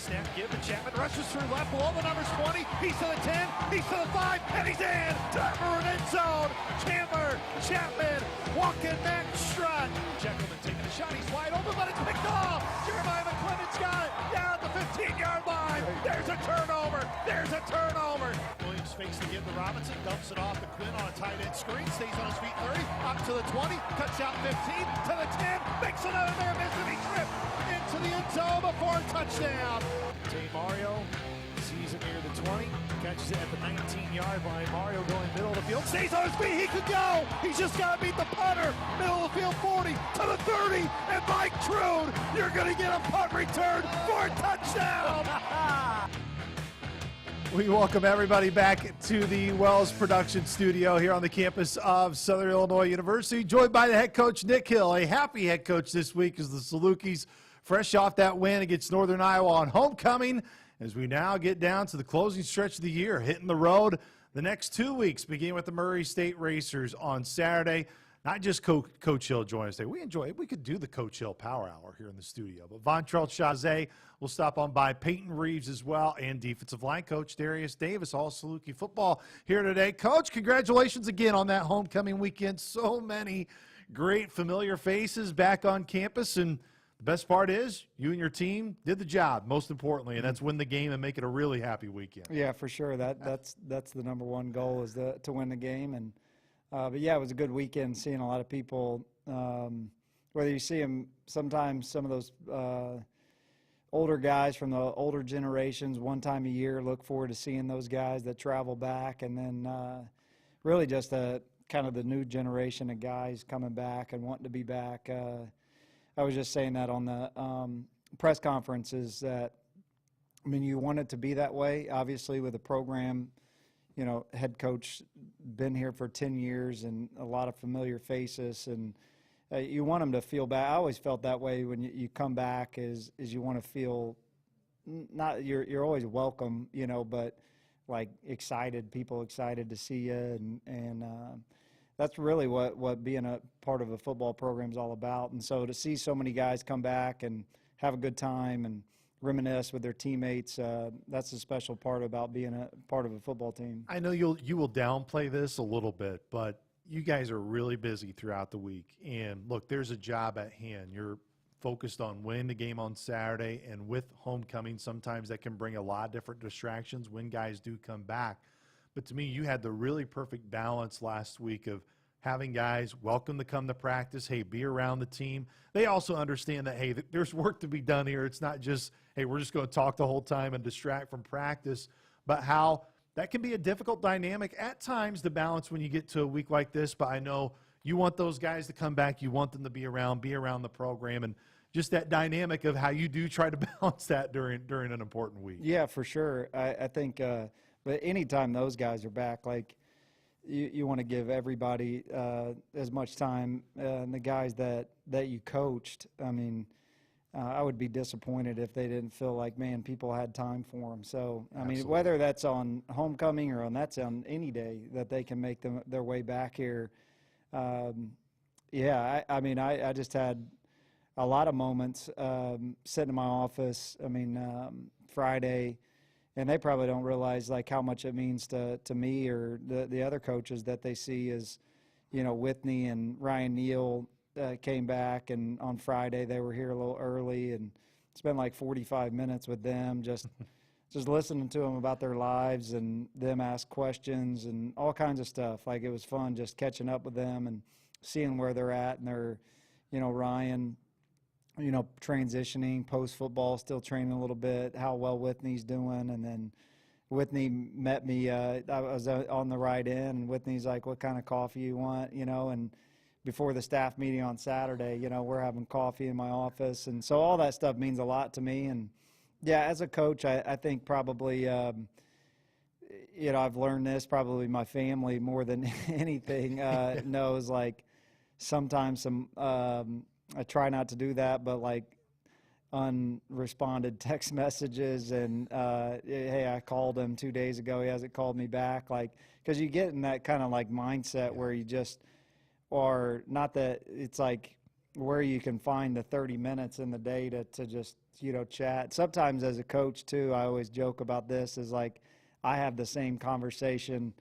snap, give to Chapman, rushes through left, below the numbers 20, he's to the 10, he's to the 5, and he's in! Driver in end zone! Chapman, walking back strut. Jeckelman taking a shot, he's wide open, but it's picked off! Jeremiah McClellan's got it down at the 15-yard line! There's a turnover! Williams fakes to give to Robinson, dumps it off to Quinn on a tight end screen, stays on his feet 30, up to the 20, cuts out 15, to the 10, makes another there, misses, he tripped into the end zone before a touchdown. Mario sees him near the 20, catches it at the 19-yard line. Mario going middle of the field, stays on his feet, he could go! He's just got to beat the punter, middle of the field 40, to the 30, and Mike Trude, you're going to get a punt return for a touchdown! We welcome everybody back to the Wells Production Studio here on the campus of Southern Illinois University, joined by the head coach, Nick Hill. A happy head coach this week as the Salukis fresh off that win against Northern Iowa on homecoming as we now get down to the closing stretch of the year, hitting the road the next 2 weeks, beginning with the Murray State Racers on Saturday. Not just Coach Hill joining us today. We could do the Coach Hill Power Hour here in the studio. But Vontrell Chazé will stop on by, Peyton Reeves as well, and defensive line coach Darius Davis, all Saluki Football here today. Coach, congratulations again on that homecoming weekend. So many great familiar faces back on campus, and the best part is you and your team did the job, most importantly, and that's win the game and make it a really happy weekend. Yeah, for sure. That's the number one goal is to win the game. And but yeah, it was a good weekend seeing a lot of people, whether you see them sometimes, some of those older guys from the older generations, one time a year, look forward to seeing those guys that travel back. And then really just kind of the new generation of guys coming back and wanting to be back. I was just saying that on the press conferences that, I mean, you want it to be that way, obviously, with the program. You know, head coach, been here for 10 years and a lot of familiar faces, and you want them to feel bad. I always felt that way when you come back, is you want to feel not you're always welcome, you know, but like excited, people excited to see you, and that's really what being a part of a football program is all about. And so to see so many guys come back and have a good time and reminisce with their teammates, that's the special part about being a part of a football team. I know you will downplay this a little bit, but you guys are really busy throughout the week. And look, there's a job at hand. You're focused on winning the game on Saturday, and with homecoming, sometimes that can bring a lot of different distractions when guys do come back. But to me, you had the really perfect balance last week of having guys welcome to come to practice, hey, be around the team. They also understand that, hey, there's work to be done here. It's not just, hey, we're just going to talk the whole time and distract from practice, but how that can be a difficult dynamic at times to balance when you get to a week like this. But I know you want those guys to come back. You want them to be around the program, and just that dynamic of how you do try to balance that during an important week. Yeah, for sure. I think but anytime those guys are back, like, you want to give everybody as much time. And the guys that you coached, I mean, I would be disappointed if they didn't feel like, man, people had time for them. So, I mean, whether that's on homecoming or that's on any day that they can make their way back here. Yeah, I mean, I just had a lot of moments sitting in my office, I mean, Friday, and they probably don't realize like how much it means to me or the other coaches that they see is, you know, Whitney and Ryan Neal came back, and on Friday they were here a little early and spent like 45 minutes with them, just listening to them about their lives and them ask questions and all kinds of stuff. Like, it was fun just catching up with them and seeing where they're at, and they're, you know, Ryan, you know, transitioning post-football, still training a little bit, how well Whitney's doing. And then Whitney met me, I was on the ride in, and Whitney's like, what kind of coffee you want, you know, and before the staff meeting on Saturday, you know, we're having coffee in my office. And so all that stuff means a lot to me. And, yeah, as a coach, I think probably, you know, I've learned this, probably my family more than anything knows, like, sometimes I try not to do that, but like unresponded text messages and, hey, I called him 2 days ago, he hasn't called me back. Like, because you get in that kind of like mindset where you just, or not that it's like where you can find the 30 minutes in the day to just chat. Sometimes as a coach too, I always joke about this, is like I have the same conversation,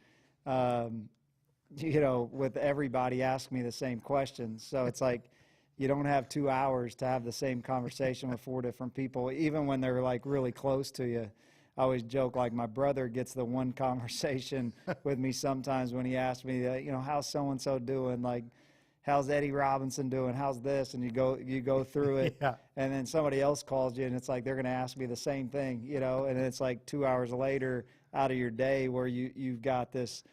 with everybody asking me the same questions. So it's like you don't have 2 hours to have the same conversation with 4 different people, even when they're like really close to you. I always joke, like my brother gets the one conversation with me sometimes when he asks me, how's so-and-so doing? Like, how's Eddie Robinson doing? How's this? And you go through it, Yeah. and then somebody else calls you, and it's like they're going to ask me the same thing, and it's like 2 hours later out of your day where you've got this,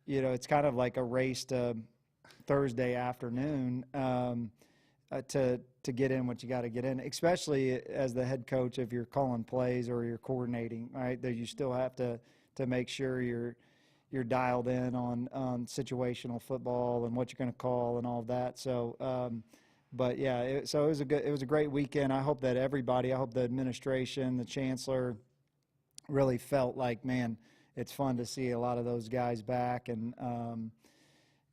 it's kind of like a race to Thursday afternoon to get in what you got to get in, especially as the head coach, if you're calling plays or you're coordinating, right? That you still have to make sure you're dialed in on situational football and what you're going to call and all of that. So, but yeah, it was a great weekend. I hope that everybody, I hope the administration, the chancellor, really felt like, man, it's fun to see a lot of those guys back, and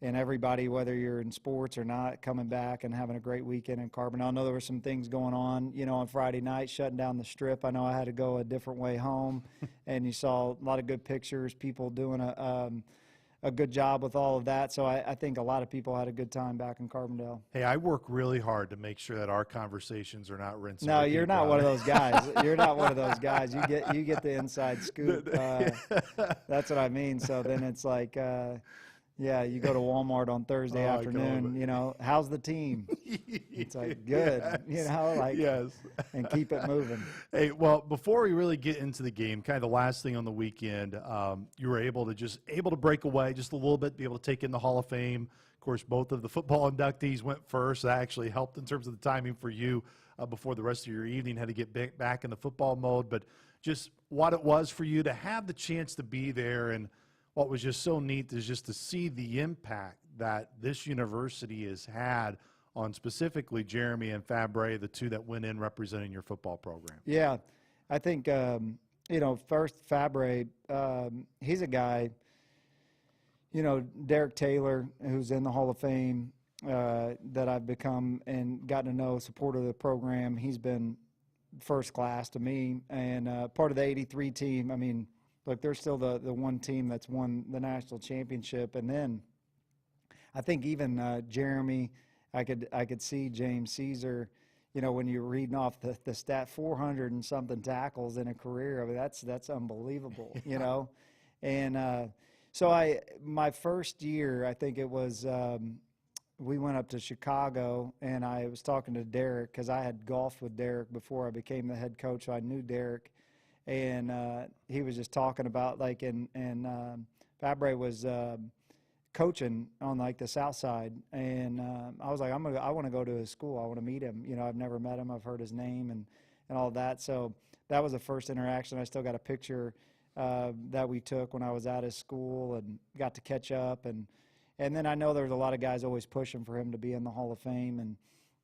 everybody, whether you're in sports or not, coming back and having a great weekend in Carbondale. I know there were some things going on, on Friday night, shutting down the Strip. I know I had to go a different way home, and you saw a lot of good pictures, people doing a good job with all of that. So I think a lot of people had a good time back in Carbondale. Hey, I work really hard to make sure that our conversations are not rinsed. No, you're not one of those guys. You're not one of those guys. You get the inside scoop. That's what I mean. So then it's like, yeah, you go to Walmart on Thursday afternoon, how's the team? It's like, good, yes. And keep it moving. Hey, well, before we really get into the game, kind of the last thing on the weekend, you were able to break away just a little bit, be able to take in the Hall of Fame. Of course, both of the football inductees went first. That actually helped in terms of the timing for you before the rest of your evening had to get back in the football mode. But just what it was for you to have the chance to be there, and what was just so neat is just to see the impact that this university has had on specifically Jeremy and Fabre, the two that went in representing your football program. Yeah, I think, first Fabre, he's a guy, Derek Taylor, who's in the Hall of Fame, that I've become and gotten to know, supporter of the program. He's been first class to me, and part of the 83 team. I mean, look, they're still the one team that's won the national championship. And then I think even Jeremy, I could see James Caesar, when you're reading off the stat, 400 and something tackles in a career. I mean, that's unbelievable, And so my first year, I think it was, we went up to Chicago, and I was talking to Derek, because I had golfed with Derek before I became the head coach, so I knew Derek. And he was just talking about, like, and Fabre was coaching on, like, the south side. And I was like, I want to go to his school. I want to meet him. I've never met him. I've heard his name and all that. So that was the first interaction. I still got a picture that we took when I was at his school and got to catch up. And then I know there's a lot of guys always pushing for him to be in the Hall of Fame. And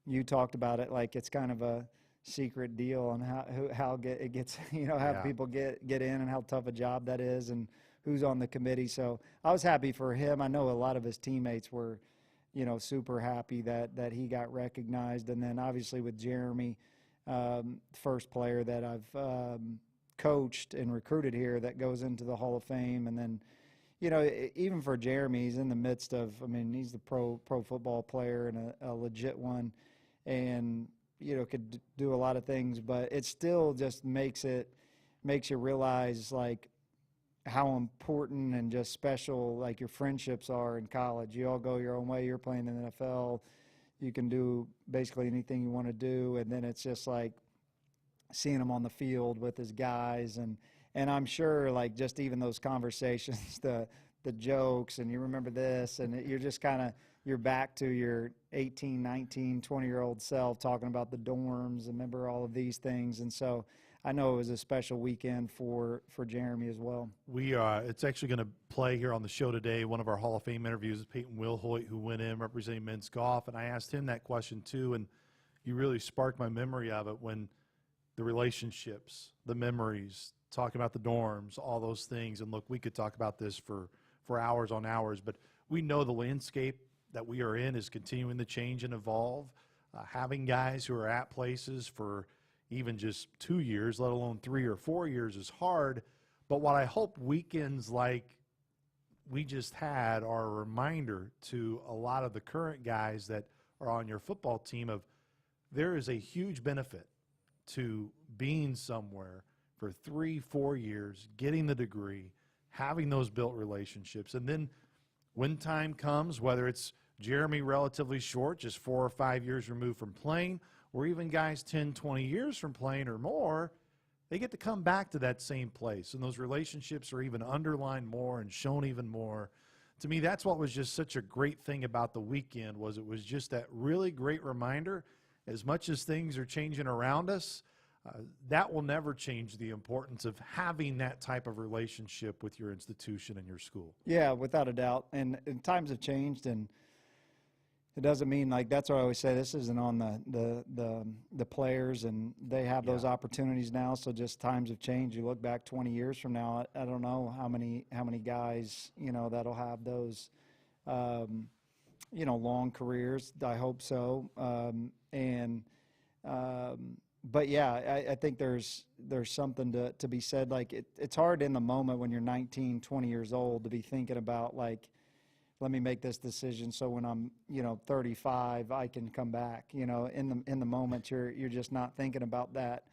you talked about it like it's kind of a secret deal on how it gets, how people get in, and how tough a job that is, and who's on the committee. So I was happy for him. I know a lot of his teammates were, super happy that he got recognized. And then obviously with Jeremy, first player that I've coached and recruited here that goes into the Hall of Fame. And then, even for Jeremy, he's in the midst of, he's the pro football player and a legit one, and could do a lot of things, but it still just makes you realize, like, how important and just special, like, your friendships are in college. You all go your own way. You're playing in the NFL. You can do basically anything you want to do, and then it's just like seeing him on the field with his guys, and I'm sure, like, just even those conversations, the jokes, and you remember this, and you're just kind of, you're back to your 18, 19, 20-year-old self talking about the dorms and remember all of these things. And so I know it was a special weekend for Jeremy as well. It's actually going to play here on the show today. One of our Hall of Fame interviews is Peyton Wilhoit, who went in representing men's golf, and I asked him that question too, and you really sparked my memory of it, when the relationships, the memories, talking about the dorms, all those things. And look, we could talk about this for hours on hours, but we know the landscape that we are in is continuing to change and evolve. Having guys who are at places for even just 2 years, let alone 3 or 4 years, is hard. But what I hope weekends like we just had are a reminder to a lot of the current guys that are on your football team of there is a huge benefit to being somewhere for 3-4 years, getting the degree, having those built relationships. And then when time comes, whether it's Jeremy relatively short, just 4 or 5 years removed from playing, or even guys 10, 20 years from playing or more, they get to come back to that same place. And those relationships are even underlined more and shown even more. To me, that's what was just such a great thing about the weekend, was it was just that really great reminder. As much as things are changing around us, that will never change the importance of having that type of relationship with your institution and your school. Yeah, without a doubt. And times have changed, and it doesn't mean, like, that's what I always say, this isn't on the players, and they have those opportunities now. So just times have changed. You look back 20 years from now, I don't know how many guys, that'll have those, long careers. I hope so. But yeah, I think there's something to be said. Like, it's hard in the moment when you're 19, 20 years old to be thinking about, like, let me make this decision so when I'm 35 I can come back. In the moment you're just not thinking about that.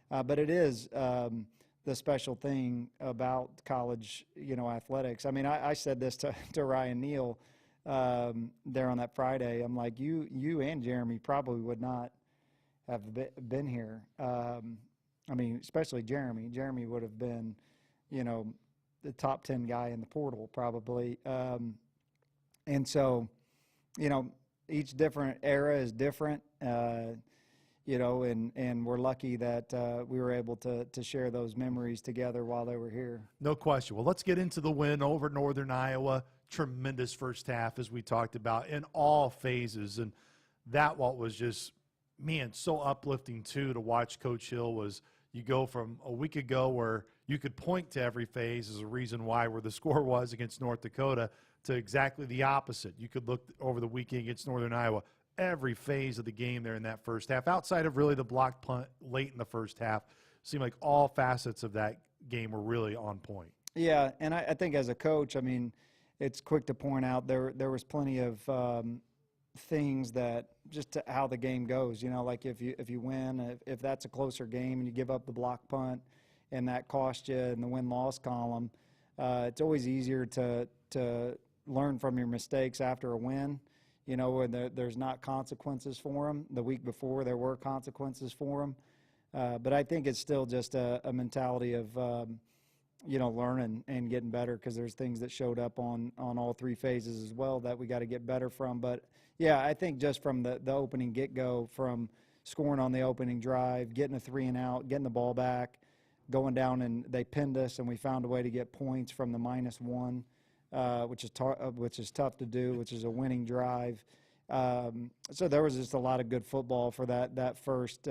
But it is the special thing about college athletics. I mean, I said this to Ryan Neal there on that Friday. I'm like, you and Jeremy probably would not have been here. I mean, especially Jeremy. Jeremy would have been, the top 10 guy in the portal probably. And so, each different era is different, and we're lucky that we were able to share those memories together while they were here. No question. Well, let's get into the win over Northern Iowa. Tremendous first half, as we talked about, in all phases. And that what was just, man, so uplifting, too, to watch Coach Hill was you go from a week ago where you could point to every phase as a reason why where the score was against North Dakota to exactly the opposite. You could look over the weekend against Northern Iowa, every phase of the game there in that first half, outside of really the blocked punt late in the first half, seemed like all facets of that game were really on point. Yeah, and I think as a coach, I mean, it's quick to point out there was plenty of things that just to how the game goes. Like if you win, if that's a closer game and you give up the block punt and that cost you in the win-loss column, it's always easier to learn from your mistakes after a win, when there's not consequences for them. The week before there were consequences for them. But I think it's still just a mentality of, learning and getting better, because there's things that showed up on all three phases as well that we got to get better from. But, yeah, I think just from the opening get-go, from scoring on the opening drive, getting a 3-and-out, getting the ball back, going down, and they pinned us, and we found a way to get points from the -1. Which is tough to do, which is a winning drive. So there was just a lot of good football for that first,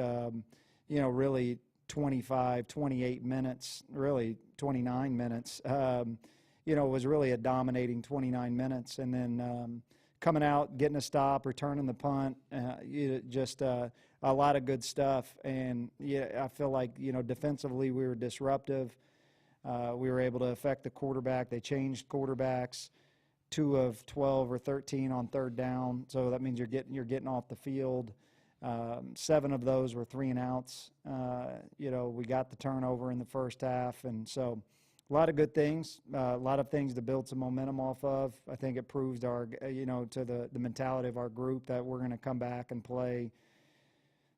really 25, 28 minutes, really 29 minutes. It was really a dominating 29 minutes. And then coming out, getting a stop, returning the punt, just a lot of good stuff. And, I feel like, defensively we were disruptive. We were able to affect the quarterback. They changed quarterbacks, 2 of 12 or 13 on third down. So that means you're getting off the field. 7 of those were 3-and-outs. We got the turnover in the first half, and so a lot of good things, a lot of things to build some momentum off of. I think it proves to the mentality of our group that we're going to come back and play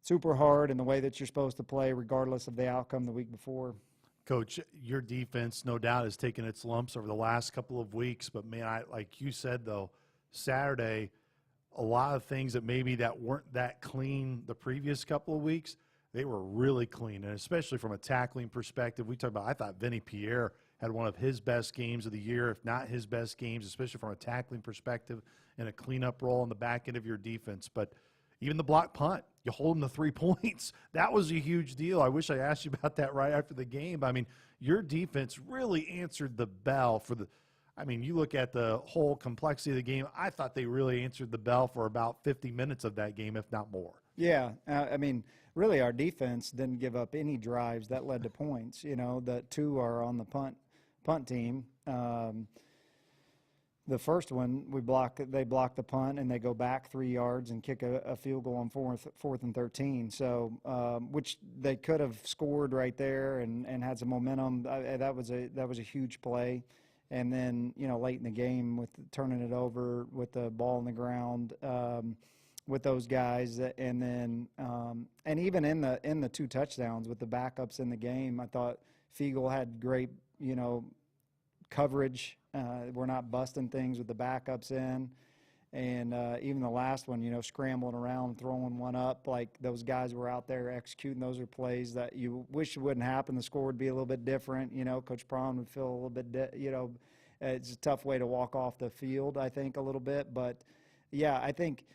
super hard in the way that you're supposed to play, regardless of the outcome the week before. Coach, your defense, no doubt, has taken its lumps over the last couple of weeks. But, man, like you said, though, Saturday, a lot of things that maybe that weren't that clean the previous couple of weeks, they were really clean. And especially from a tackling perspective, we talked about, I thought Vinny Pierre had one of his best games of the year, if not his best games, especially from a tackling perspective and a cleanup role on the back end of your defense. But even the block punt, you hold them to 3 points. That was a huge deal. I wish I asked you about that right after the game. I mean, your defense really answered the bell for I mean, you look at the whole complexity of the game, I thought they really answered the bell for about 50 minutes of that game, if not more. Yeah, I mean, really, our defense didn't give up any drives that led to points. You know, the two are on the punt team. The first one, they block the punt, and they go back 3 yards and kick a field goal on fourth and 13. So, which they could have scored right there and had some momentum. That was a huge play. And then, you know, late in the game with turning it over with the ball on the ground with those guys, and then and even in the 2 touchdowns with the backups in the game, I thought Fiegel had great, you know, coverage. We're not busting things with the backups in. And even the last one, you know, scrambling around, throwing one up, like those guys were out there executing. Those are plays that you wish wouldn't happen. The score would be a little bit different. You know, Coach Braun would feel a little bit, you know, it's a tough way to walk off the field, I think, a little bit. But, yeah, I think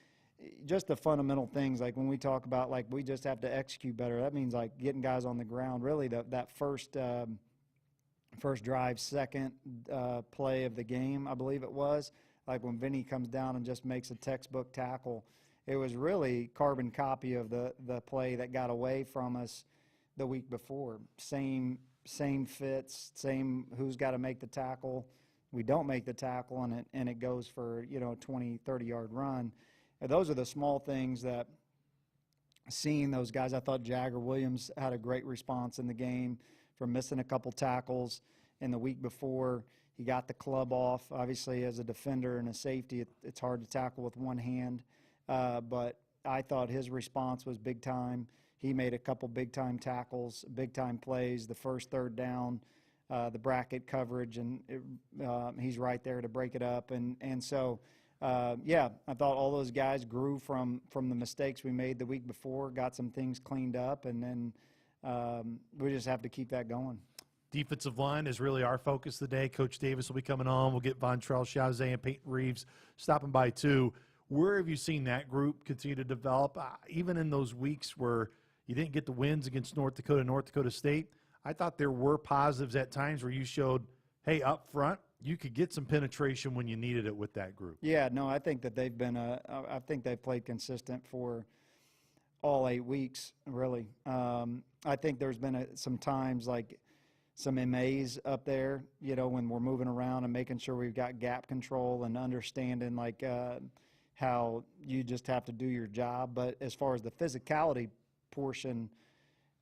just the fundamental things, like when we talk about, like, we just have to execute better, that means, like, getting guys on the ground. Really, that first drive, second play of the game, I believe it was, like when Vinny comes down and just makes a textbook tackle, it was really carbon copy of the play that got away from us the week before. Same fits, same who's got to make the tackle. We don't make the tackle, and it goes for, you know, a 20, 30-yard run. And those are the small things that, seeing those guys, I thought Jagger Williams had a great response in the game for missing a couple tackles in the week before. He got the club off. Obviously, as a defender and a safety, it's hard to tackle with one hand. But I thought his response was big time. He made a couple big-time tackles, big-time plays, the first third down, the bracket coverage, and he's right there to break it up. And so, yeah, I thought all those guys grew from the mistakes we made the week before, got some things cleaned up, and then we just have to keep that going. Defensive line is really our focus today. Coach Davis will be coming on. We'll get Vontrell Chazet and Peyton Reeves stopping by too. Where have you seen that group continue to develop? Even in those weeks where you didn't get the wins against North Dakota State, I thought there were positives at times where you showed, hey, up front, you could get some penetration when you needed it with that group. Yeah, no, I think that they've been I think they've played consistent for all 8 weeks, really. I think there's been some times like some MAs up there, you know, when we're moving around and making sure we've got gap control and understanding like how you just have to do your job. But as far as the physicality portion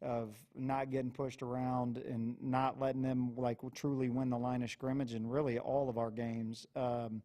of not getting pushed around and not letting them like truly win the line of scrimmage in really all of our games. And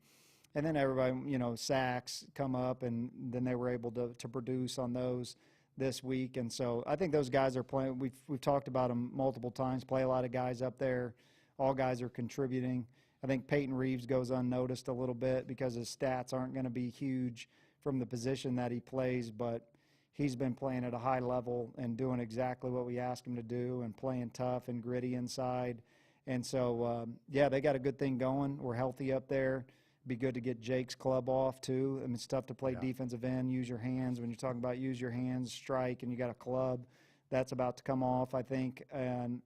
then everybody, you know, sacks come up, and then they were able to produce on those this week. And so I think those guys are playing. We've talked about them multiple times, play a lot of guys up there. All guys are contributing. I think Peyton Reeves goes unnoticed a little bit because his stats aren't going to be huge from the position that he plays, but he's been playing at a high level and doing exactly what we ask him to do and playing tough and gritty inside. And so, yeah, they got a good thing going. We're healthy up there. Be good to get Jake's club off, too. I mean, it's tough to play defensive end, use your hands. When you're talking about use your hands, strike, and you got a club, that's about to come off, I think. And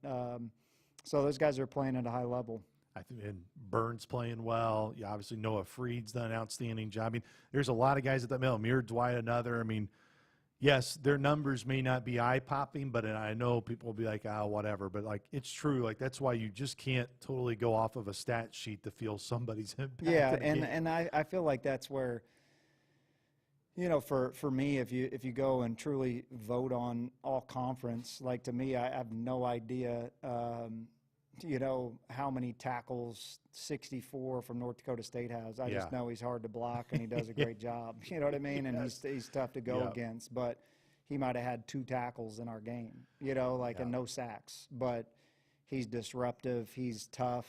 so those guys are playing at a high level. I think, and Burns playing well. Yeah, obviously Noah Freed's done an outstanding job. I mean, there's a lot of guys at that middle. Amir Dwight, another. I mean, yes, their numbers may not be eye-popping, but I know people will be like, oh, whatever. But, like, it's true. Like, that's why you just can't totally go off of a stat sheet to feel somebody's impact. Yeah, and I feel like that's where, you know, for me, if you go and truly vote on all conference, like, to me, I have no idea, you know, how many tackles 64 from North Dakota State has. I just know he's hard to block, and he does a great job. You know what I mean? And he's tough to go against. But he might have had 2 tackles in our game, you know, like, and no sacks. But he's disruptive. He's tough.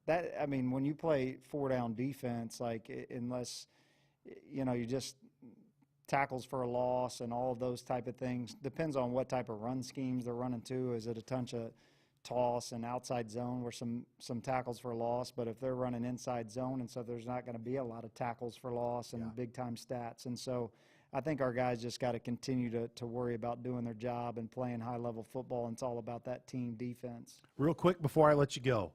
That, I mean, when you play 4-down defense, like, unless, you know, you just tackles for a loss and all of those type of things, depends on what type of run schemes they're running to. Is it a bunch of toss and outside zone where some tackles for loss, but if they're running inside zone, and so there's not going to be a lot of tackles for loss and big time stats. And so I think our guys just got to continue to worry about doing their job and playing high-level football, and it's all about that team defense. Real quick before I let you go,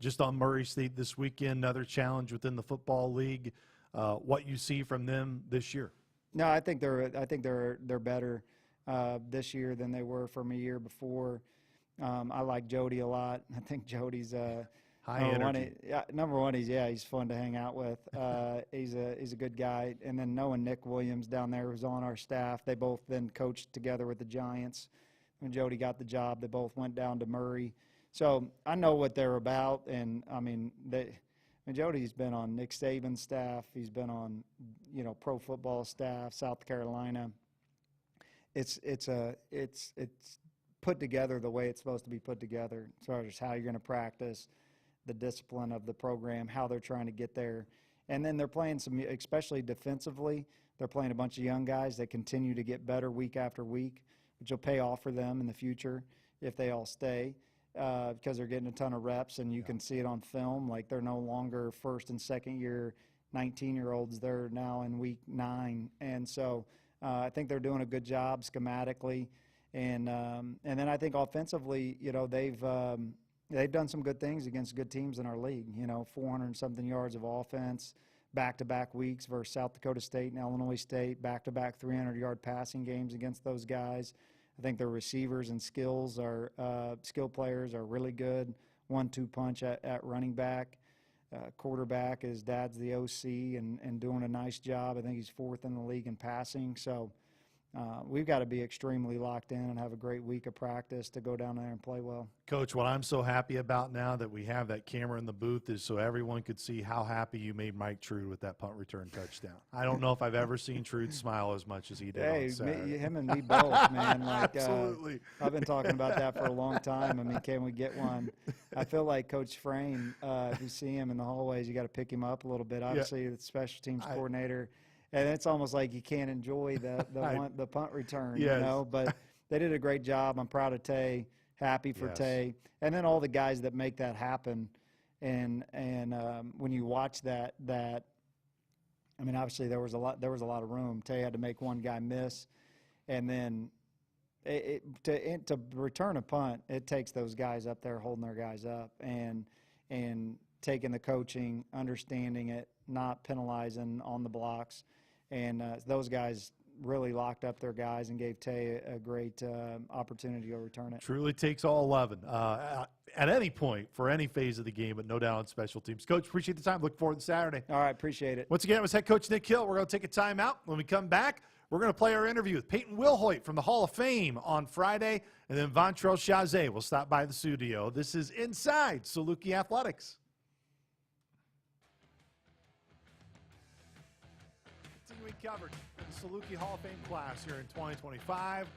just on Murray State this weekend, another challenge within the football league. What you see from them this year? No, I think they're better this year than they were from a year before. I like Jody a lot. I think Jody's high energy. Number one, he's fun to hang out with. He's a good guy. And then knowing Nick Williams down there who's on our staff, they both then coached together with the Giants. When Jody got the job, they both went down to Murray. So I know what they're about. And I mean, Jody's been on Nick Saban's staff. He's been on, pro football staff, South Carolina. It's put together the way it's supposed to be put together as far as how you're going to practice, the discipline of the program, how they're trying to get there. And then they're playing especially defensively, they're playing a bunch of young guys that continue to get better week after week, which will pay off for them in the future if they all stay, because they're getting a ton of reps, and you can see it on film. Like, they're no longer first and second year 19-year-olds. They're now in week 9. And so I think they're doing a good job schematically. And then I think offensively, they've done some good things against good teams in our league. 400-something yards of offense, back-to-back weeks versus South Dakota State and Illinois State, back-to-back 300-yard passing games against those guys. I think their receivers and skill players are really good. 1-2 punch at running back. Quarterback, his dad's the OC and doing a nice job. I think he's 4th in the league in passing. So we've got to be extremely locked in and have a great week of practice to go down there and play well. Coach, what I'm so happy about now that we have that camera in the booth is so everyone could see how happy you made Mike Trude with that punt return touchdown. I don't know if I've ever seen Trude smile as much as he did on Saturday. Him and me both, man. Absolutely. I've been talking about that for a long time. I mean, can we get one? I feel like Coach Frame, if you see him in the hallways, you got to pick him up a little bit. Obviously, the special teams coordinator. And it's almost like you can't enjoy the punt return, But they did a great job. I'm proud of Tay, happy for Tay, and then all the guys that make that happen. And when you watch that, I mean, obviously there was a lot of room. Tay had to make one guy miss, and then to return a punt, it takes those guys up there holding their guys up and taking the coaching, understanding it, not penalizing on the blocks. And those guys really locked up their guys and gave Tay a great opportunity to return it. Truly takes all 11 at any point for any phase of the game, but no doubt on special teams. Coach, appreciate the time. Look forward to Saturday. All right, appreciate it. Once again, it was head coach Nick Hill. We're going to take a timeout. When we come back, we're going to play our interview with Peyton Wilhoit from the Hall of Fame on Friday, and then Vontrell Chazet will stop by the studio. This is Inside Saluki Athletics. Covered in the Saluki Hall of Fame class here in 2025.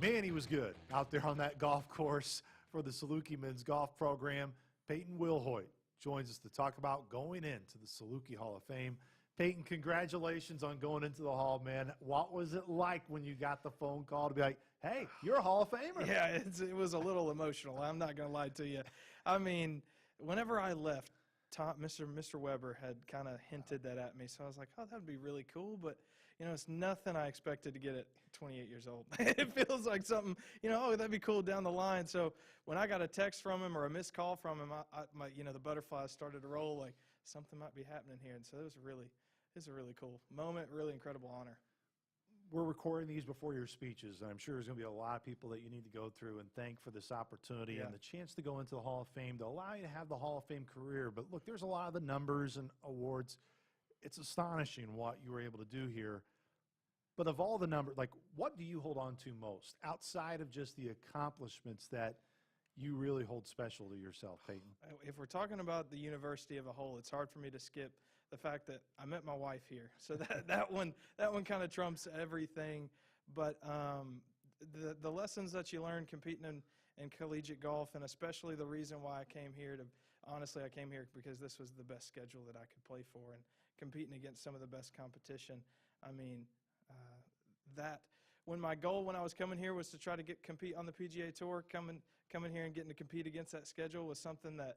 Man, he was good out there on that golf course for the Saluki men's golf program. Peyton Wilhoit joins us to talk about going into the Saluki Hall of Fame. Peyton, congratulations on going into the Hall, man. What was it like when you got the phone call to be like, hey, you're a Hall of Famer? Yeah, it was a little emotional. I'm not going to lie to you. I mean, whenever I left, Mr. Weber had kind of hinted that at me, so I was like, oh, that would be really cool, but, it's nothing I expected to get at 28 years old. It feels like something, that'd be cool down the line. So when I got a text from him or a missed call from him, the butterflies started to roll, like something might be happening here, and so it was a really cool moment, really incredible honor. We're recording these before your speeches, and I'm sure there's going to be a lot of people that you need to go through and thank for this opportunity and the chance to go into the Hall of Fame to allow you to have the Hall of Fame career. But look, there's a lot of the numbers and awards. It's astonishing what you were able to do here. But of all the numbers, what do you hold on to most outside of just the accomplishments that you really hold special to yourself, Peyton? If we're talking about the university of a whole, it's hard for me to skip the fact that I met my wife here. So that one kind of trumps everything. But the lessons that you learn competing in collegiate golf, and especially the reason why I came here I came here because this was the best schedule that I could play for, and competing against some of the best competition. I mean, when my goal when I was coming here was to try to compete on the PGA Tour, coming here and getting to compete against that schedule was something that,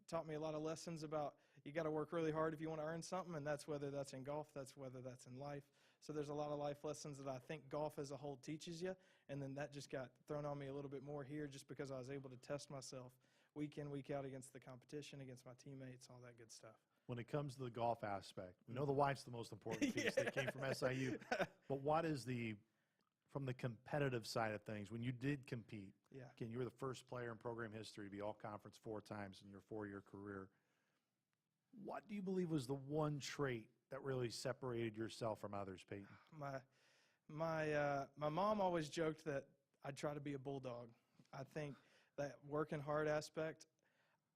taught me a lot of lessons about, you got to work really hard if you want to earn something, and that's whether that's in golf, that's whether that's in life. So there's a lot of life lessons that I think golf as a whole teaches you, and then that just got thrown on me a little bit more here just because I was able to test myself week in, week out against the competition, against my teammates, all that good stuff. When it comes to the golf aspect, we know the wife's the most important piece. They came from SIU. But what is from the competitive side of things, when you did compete, again, you were the first player in program history to be all-conference 4 times in your 4-year career. What do you believe was the one trait that really separated yourself from others, Peyton? My mom always joked that I'd try to be a bulldog. I think that working hard aspect,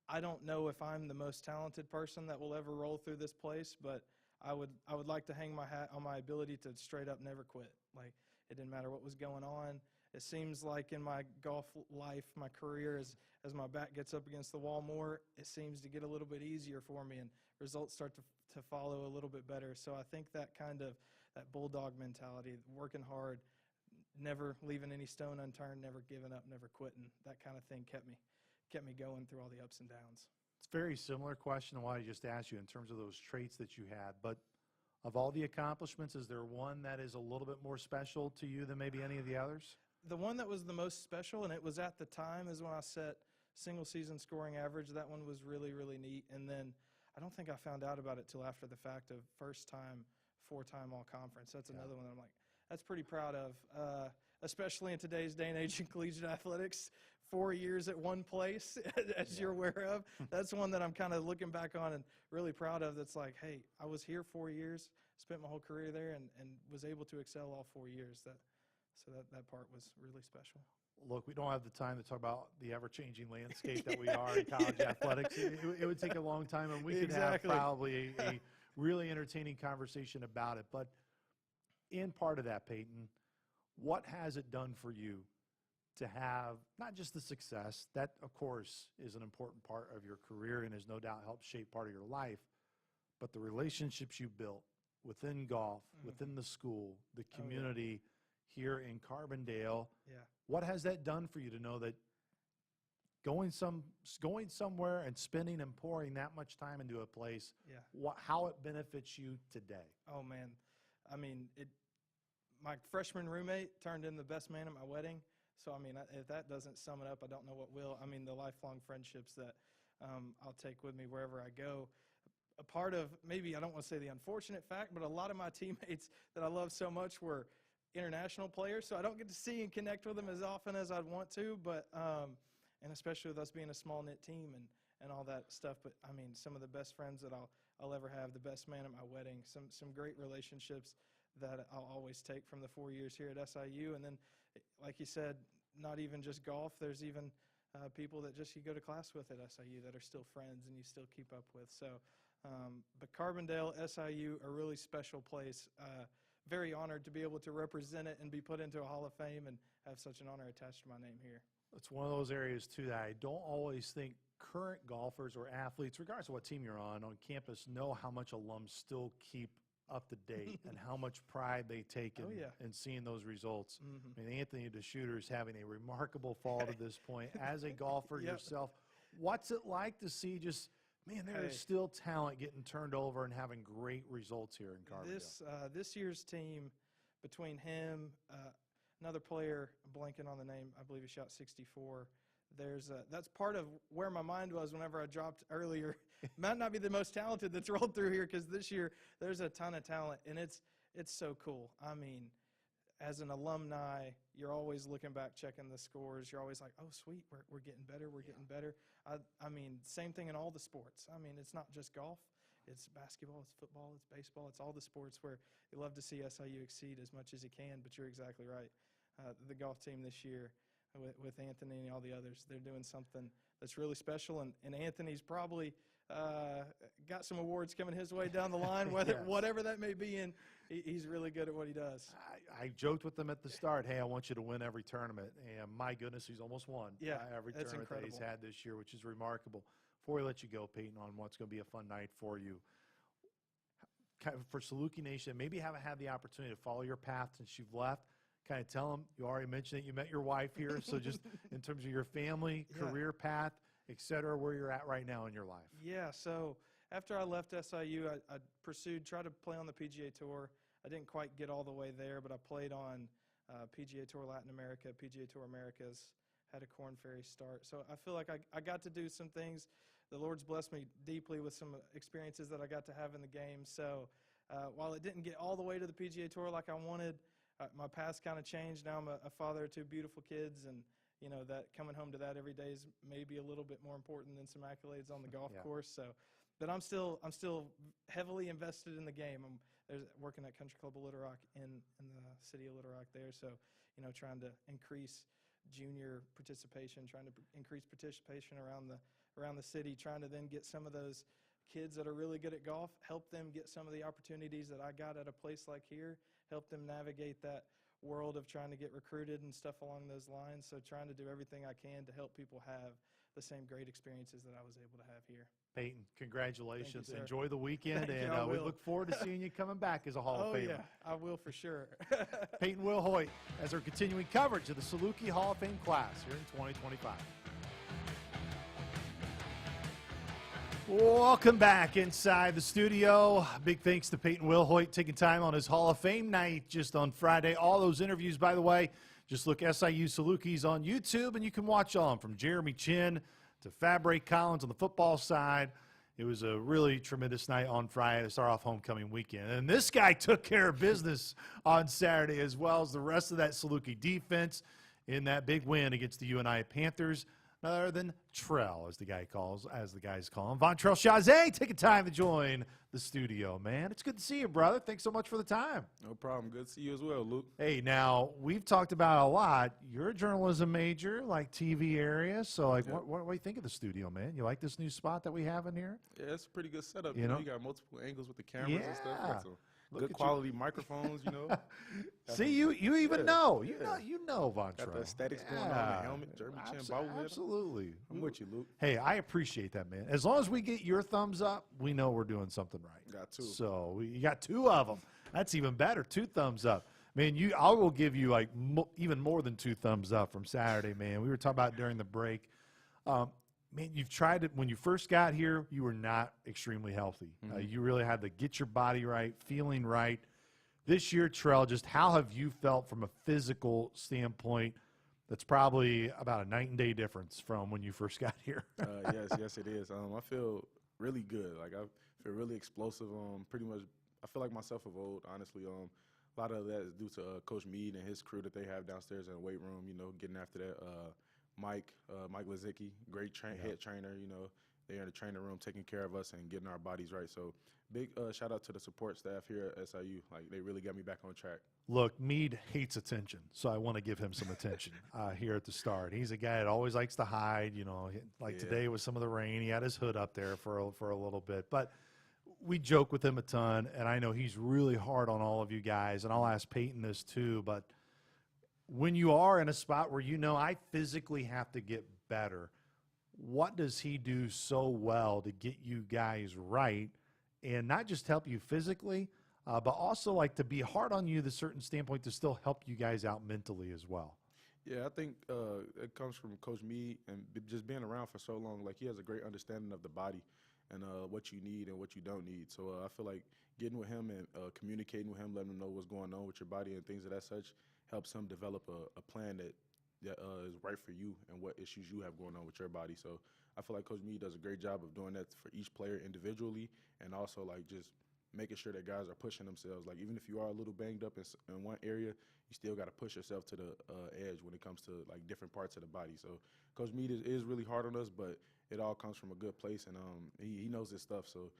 I don't know if I'm the most talented person that will ever roll through this place, but I would like to hang my hat on my ability to straight up never quit. Like, it didn't matter what was going on. It seems like in my golf life, my career, as my back gets up against the wall more, it seems to get a little bit easier for me, and results start to follow a little bit better. So I think that bulldog mentality, working hard, never leaving any stone unturned, never giving up, never quitting, that kind of thing kept me going through all the ups and downs. It's a very similar question to what I just asked you in terms of those traits that you had. But of all the accomplishments, is there one that is a little bit more special to you than maybe any of the others? The one that was the most special, and it was at the time, is when I set single season scoring average. That one was really, really neat. And then I don't think I found out about it till after the fact of first time, 4-time all conference. That's another one that I'm like, that's pretty proud of, especially in today's day and age in collegiate athletics. 4 years at one place, as you're aware of. That's one that I'm kind of looking back on and really proud of. That's like, hey, I was here 4 years, spent my whole career there, and was able to excel all 4 years. So that part was really special. Look, we don't have the time to talk about the ever-changing landscape that we are in college athletics. It would take a long time, and we could have probably a really entertaining conversation about it. But in part of that, Peyton, what has it done for you to have not just the success, that of course is an important part of your career and has no doubt helped shape part of your life, but the relationships you built within golf, within the school, the community here in Carbondale. What has that done for you to know that going somewhere and spending and pouring that much time into a place, how it benefits you today? Oh, man. I mean, my freshman roommate turned in the best man at my wedding. So, I mean, if that doesn't sum it up, I don't know what will. I mean, the lifelong friendships that I'll take with me wherever I go. A part of, maybe I don't want to say the unfortunate fact, but a lot of my teammates that I love so much were international players, so I don't get to see and connect with them as often as I'd want to, but and especially with us being a small-knit team and all that stuff. But, I mean, some of the best friends that I'll ever have, the best man at my wedding, some great relationships that I'll always take from the 4 years here at SIU. And then, like you said, not even just golf. There's even people that just you go to class with at SIU that are still friends and you still keep up with. So, but Carbondale, SIU, a really special place. Very honored to be able to represent it and be put into a Hall of Fame and have such an honor attached to my name here. It's one of those areas, too, that I don't always think current golfers or athletes, regardless of what team you're on campus, know how much alums still keep up to date and how much pride they take in seeing those results. I mean, Anthony DeShooter is having a remarkable fall to this point. As a golfer yourself, what's it like to see just, man, there is still talent getting turned over and having great results here in Carbondale? This year's team, between him, another player, blanking on the name, I believe he shot 64. That's part of where my mind was whenever I dropped earlier. Might not be the most talented that's rolled through here because this year there's a ton of talent, and it's so cool. I mean, as an alumni, you're always looking back, checking the scores. You're always like, oh, sweet, we're getting better, we're getting better. I mean, same thing in all the sports. I mean, it's not just golf. It's basketball, it's football, it's baseball, it's all the sports where you love to see SIU exceed as much as you can, but you're exactly right. The golf team this year, with Anthony and all the others, they're doing something that's really special, and Anthony's probably got some awards coming his way down the line, whatever that may be, and he's really good at what he does. I joked with him at the start, hey, I want you to win every tournament, and my goodness, he's almost won every tournament that he's had this year, which is remarkable. Before we let you go, Peyton, on what's going to be a fun night for you, for Saluki Nation, maybe haven't had the opportunity to follow your path since you've left, kind of tell them, you already mentioned that you met your wife here, so just in terms of your family, career path, et cetera, where you're at right now in your life. Yeah, so after I left SIU, I tried to play on the PGA Tour. I didn't quite get all the way there, but I played on PGA Tour Latin America, PGA Tour Americas, had a Corn Ferry start. So I feel like I got to do some things. The Lord's blessed me deeply with some experiences that I got to have in the game. So while it didn't get all the way to the PGA Tour like I wanted, my path's kind of changed. Now I'm a father of 2 beautiful kids, and that coming home to that every day is maybe a little bit more important than some accolades on the golf course. So, but I'm still heavily invested in the game. I'm working at Country Club of Little Rock in the city of Little Rock there. So, trying to increase junior participation, trying to increase participation around the city, trying to then get some of those kids that are really good at golf, help them get some of the opportunities that I got at a place like here, help them navigate that world of trying to get recruited and stuff along those lines. So trying to do everything I can to help people have the same great experiences that I was able to have here. Peyton, congratulations. Thank you, sir. Enjoy the weekend, Thank you, and I we will. look forward to seeing you coming back as a Hall of Oh, Famer. yeah, I will for sure. Peyton Wilhoit as our continuing coverage of the Saluki Hall of Fame class here in 2025. Welcome back inside the studio. Big thanks to Peyton Wilhoit taking time on his Hall of Fame night just on Friday. All those interviews, by the way, just look SIU Salukis on YouTube, and you can watch on from Jeremy Chin to Fabre Collins on the football side. It was a really tremendous night on Friday to start off homecoming weekend. And this guy took care of business on Saturday, as well as the rest of that Saluki defense in that big win against the UNI Panthers. None other than Trell, as the guys call him. Vontrell Chazé taking time to join the studio, man. It's good to see you, brother. Thanks so much for the time. No problem. Good to see you as well, Luke. Hey, now, we've talked about a lot. You're a journalism major, like TV area. So, Yep. what do you think of the studio, man? You like this new spot that we have in here? Yeah, it's a pretty good setup. You You know? you got multiple angles with the cameras and stuff. Yeah. Got some Look good at quality microphones, See, you even Yeah, know. yeah. You know, Vontrell. Got the aesthetics going on, the helmet, Jeremy Chin, bobblehead. Absolutely. I'm with you, Luke. Hey, I appreciate that, man. As long as we get your thumbs up, we know we're doing something right. Got 2. So you got 2 of them. That's even better. 2 thumbs up. Man, I will give you like even more than 2 thumbs up from Saturday, man. We were talking about during the break. Man, you've tried it. When you first got here, you were not extremely healthy. You really had to get your body right, feeling right. This year, Trell, just how have you felt from a physical standpoint? That's probably about a night and day difference from when you first got here. Yes, it is. I feel really good. Like I feel really explosive. Pretty much, I feel like myself of old. Honestly, a lot of that is due to Coach Meade and his crew that they have downstairs in the weight room. Getting after that. Mike Lazicki, great head trainer. They're in the training room taking care of us and getting our bodies right. So big shout out to the support staff here at SIU. Like they really got me back on track. Look, Meade hates attention, so I want to give him some attention here at the start. He's a guy that always likes to hide. Today with some of the rain, he had his hood up there for a little bit. But we joke with him a ton, and I know he's really hard on all of you guys, and I'll ask Peyton this too. But when you are in a spot where I physically have to get better, what does he do so well to get you guys right and not just help you physically, but also like to be hard on you, the certain standpoint to still help you guys out mentally as well? Yeah, I think it comes from Coach Meade and just being around for so long. Like he has a great understanding of the body and what you need and what you don't need. So I feel like getting with him and communicating with him, letting him know what's going on with your body and things of that such helps him develop a plan that is right for you and what issues you have going on with your body. So I feel like Coach Meade does a great job of doing that for each player individually, and also like just making sure that guys are pushing themselves. Like even if you are a little banged up in one area, you still got to push yourself to the edge when it comes to like different parts of the body. So Coach Meade is really hard on us, but it all comes from a good place, and he knows his stuff. So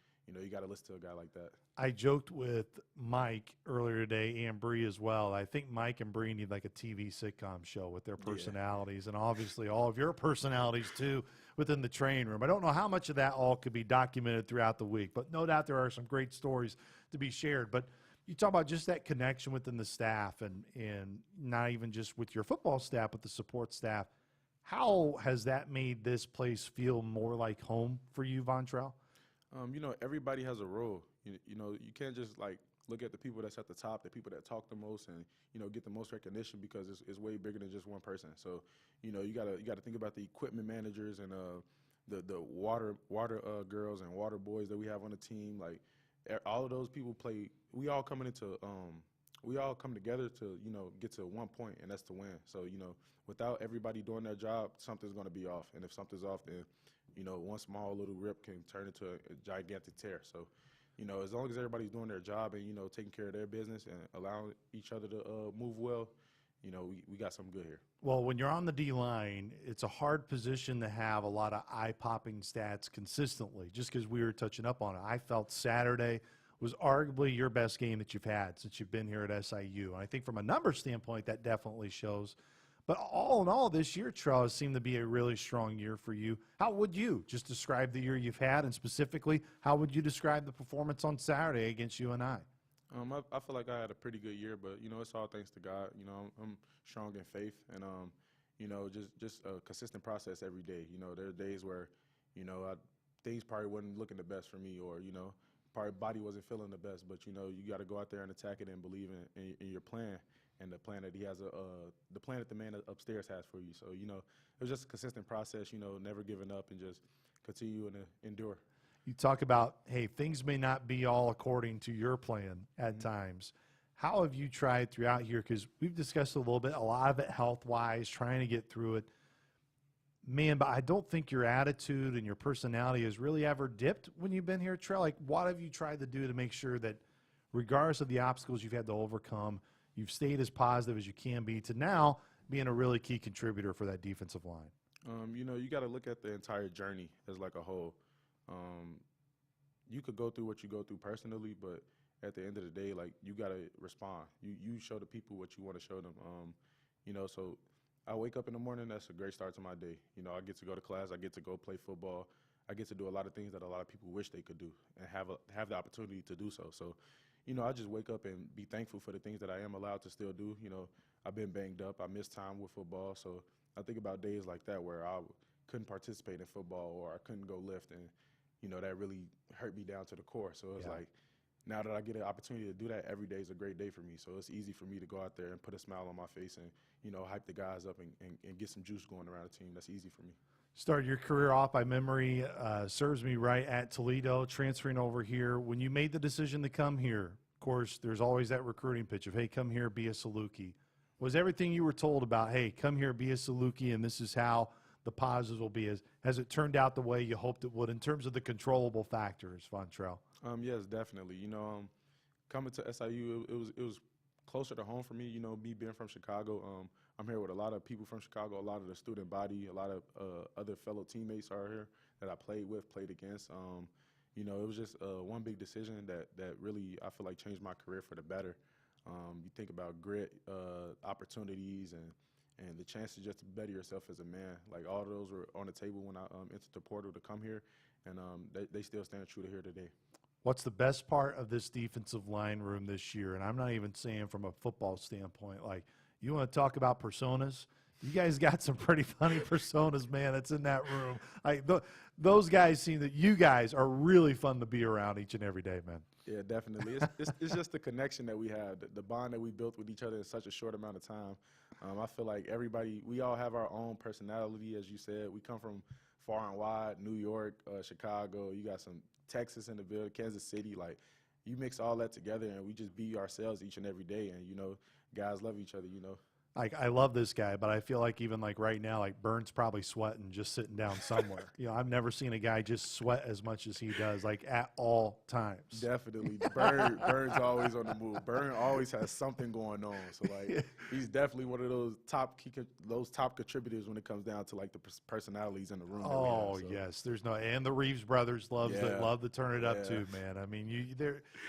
you got to listen to a guy like that. I joked with Mike earlier today and Bree as well. I think Mike and Bree need like a TV sitcom show with their personalities, and obviously all of your personalities too within the training room. I don't know how much of that all could be documented throughout the week, but no doubt there are some great stories to be shared. But you talk about just that connection within the staff and not even just with your football staff, but the support staff. How has that made this place feel more like home for you, Vontrell? Everybody has a role. You can't just like look at the people that's at the top, the people that talk the most, and get the most recognition because it's way bigger than just one person. So you gotta think about the equipment managers and the water girls and water boys that we have on the team, like all of those people play. We all come together to get to one point, and that's to win. So without everybody doing their job, something's going to be off. And if something's off, then one small little rip can turn into a gigantic tear. So as long as everybody's doing their job and taking care of their business and allowing each other to move well, we got something good here. Well, when you're on the D-line, it's a hard position to have a lot of eye-popping stats consistently, just because we were touching up on it. I felt Saturday was arguably your best game that you've had since you've been here at SIU. And I think from a numbers standpoint, that definitely shows. But all in all, this year, Charles, seemed to be a really strong year for you. How would you just describe the year you've had, and specifically, how would you describe the performance on Saturday against UNI? I feel like I had a pretty good year, but it's all thanks to God. I'm strong in faith, and just a consistent process every day. There are days where things probably wasn't looking the best for me, or probably body wasn't feeling the best, but you got to go out there and attack it and believe in your plan and the plan that he has, the plan that the man upstairs has for you. So it was just a consistent process. Never giving up and just continue and endure. You talk about, hey, things may not be all according to your plan at times. How have you tried throughout here? Because we've discussed a little bit, a lot of it health-wise, trying to get through it. Man, but I don't think your attitude and your personality has really ever dipped when you've been here, Trell. Like, what have you tried to do to make sure that regardless of the obstacles you've had to overcome, you've stayed as positive as you can be to now being a really key contributor for that defensive line? You got to look at the entire journey as like a whole. You could go through what you go through personally, but at the end of the day, like, you got to respond. You show the people what you want to show them. So I wake up in the morning, that's a great start to my day. I get to go to class, I get to go play football. I get to do a lot of things that a lot of people wish they could do and have the opportunity to do so. So, I just wake up and be thankful for the things that I am allowed to still do. I've been banged up. I missed time with football. So I think about days like that where I couldn't participate in football or I couldn't go lift, and that really hurt me down to the core. So it's like, now that I get an opportunity to do that, every day is a great day for me. So it's easy for me to go out there and put a smile on my face and hype the guys up and get some juice going around the team. That's easy for me. Started your career off by memory, serves me right, at Toledo, transferring over here. When you made the decision to come here, of course, there's always that recruiting pitch of, hey, come here, be a Saluki. Was everything you were told about, hey, come here, be a Saluki, and this is how the positives will be? Has it turned out the way you hoped it would in terms of the controllable factors, Fontrell? Yes, definitely. Coming to SIU, it was closer to home for me. Me being from Chicago, I'm here with a lot of people from Chicago, a lot of the student body, a lot of other fellow teammates are here that I played with, played against. It was just one big decision that really, I feel like, changed my career for the better. You think about grit, opportunities, and the chance to just better yourself as a man. Like, all of those were on the table when I entered the portal to come here, and they still stand true to here today. What's the best part of this defensive line room this year? And I'm not even saying from a football standpoint. Like, you want to talk about personas? You guys got some pretty funny personas, man, that's in that room. Like, those guys seem that you guys are really fun to be around each and every day, man. Yeah, definitely. It's just the connection that we have, the bond that we built with each other in such a short amount of time. I feel like we all have our own personality, as you said. We come from far and wide, New York, Chicago. You got some Texas in the building, Kansas City. Like, you mix all that together, and we just be ourselves each and every day. And, guys love each other, Like, I love this guy, but I feel like even like right now, like, Burns probably sweating just sitting down somewhere. I've never seen a guy just sweat as much as he does, like, at all times. Definitely. Burns always on the move. Burn always has something going on. So, like, he's definitely one of those top contributors when it comes down to, like, the personalities in the room. Oh, yes. And the Reeves brothers love to turn it up too, man. I mean,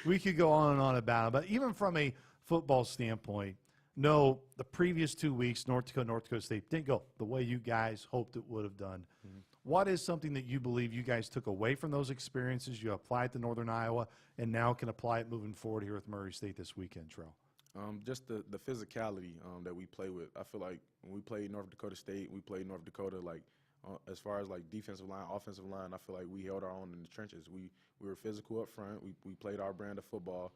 we could go on and on about it, but even from a football standpoint, no, the previous 2 weeks, North Dakota State didn't go the way you guys hoped it would have done. Mm-hmm. What is something that you believe you guys took away from those experiences, you applied to Northern Iowa, and now can apply it moving forward here with Murray State this weekend, Trell? Just the physicality that we play with. I feel like when we played North Dakota State, we played North Dakota, like, as far as, like, defensive line, offensive line, I feel like we held our own in the trenches. We were physical up front. We played our brand of football.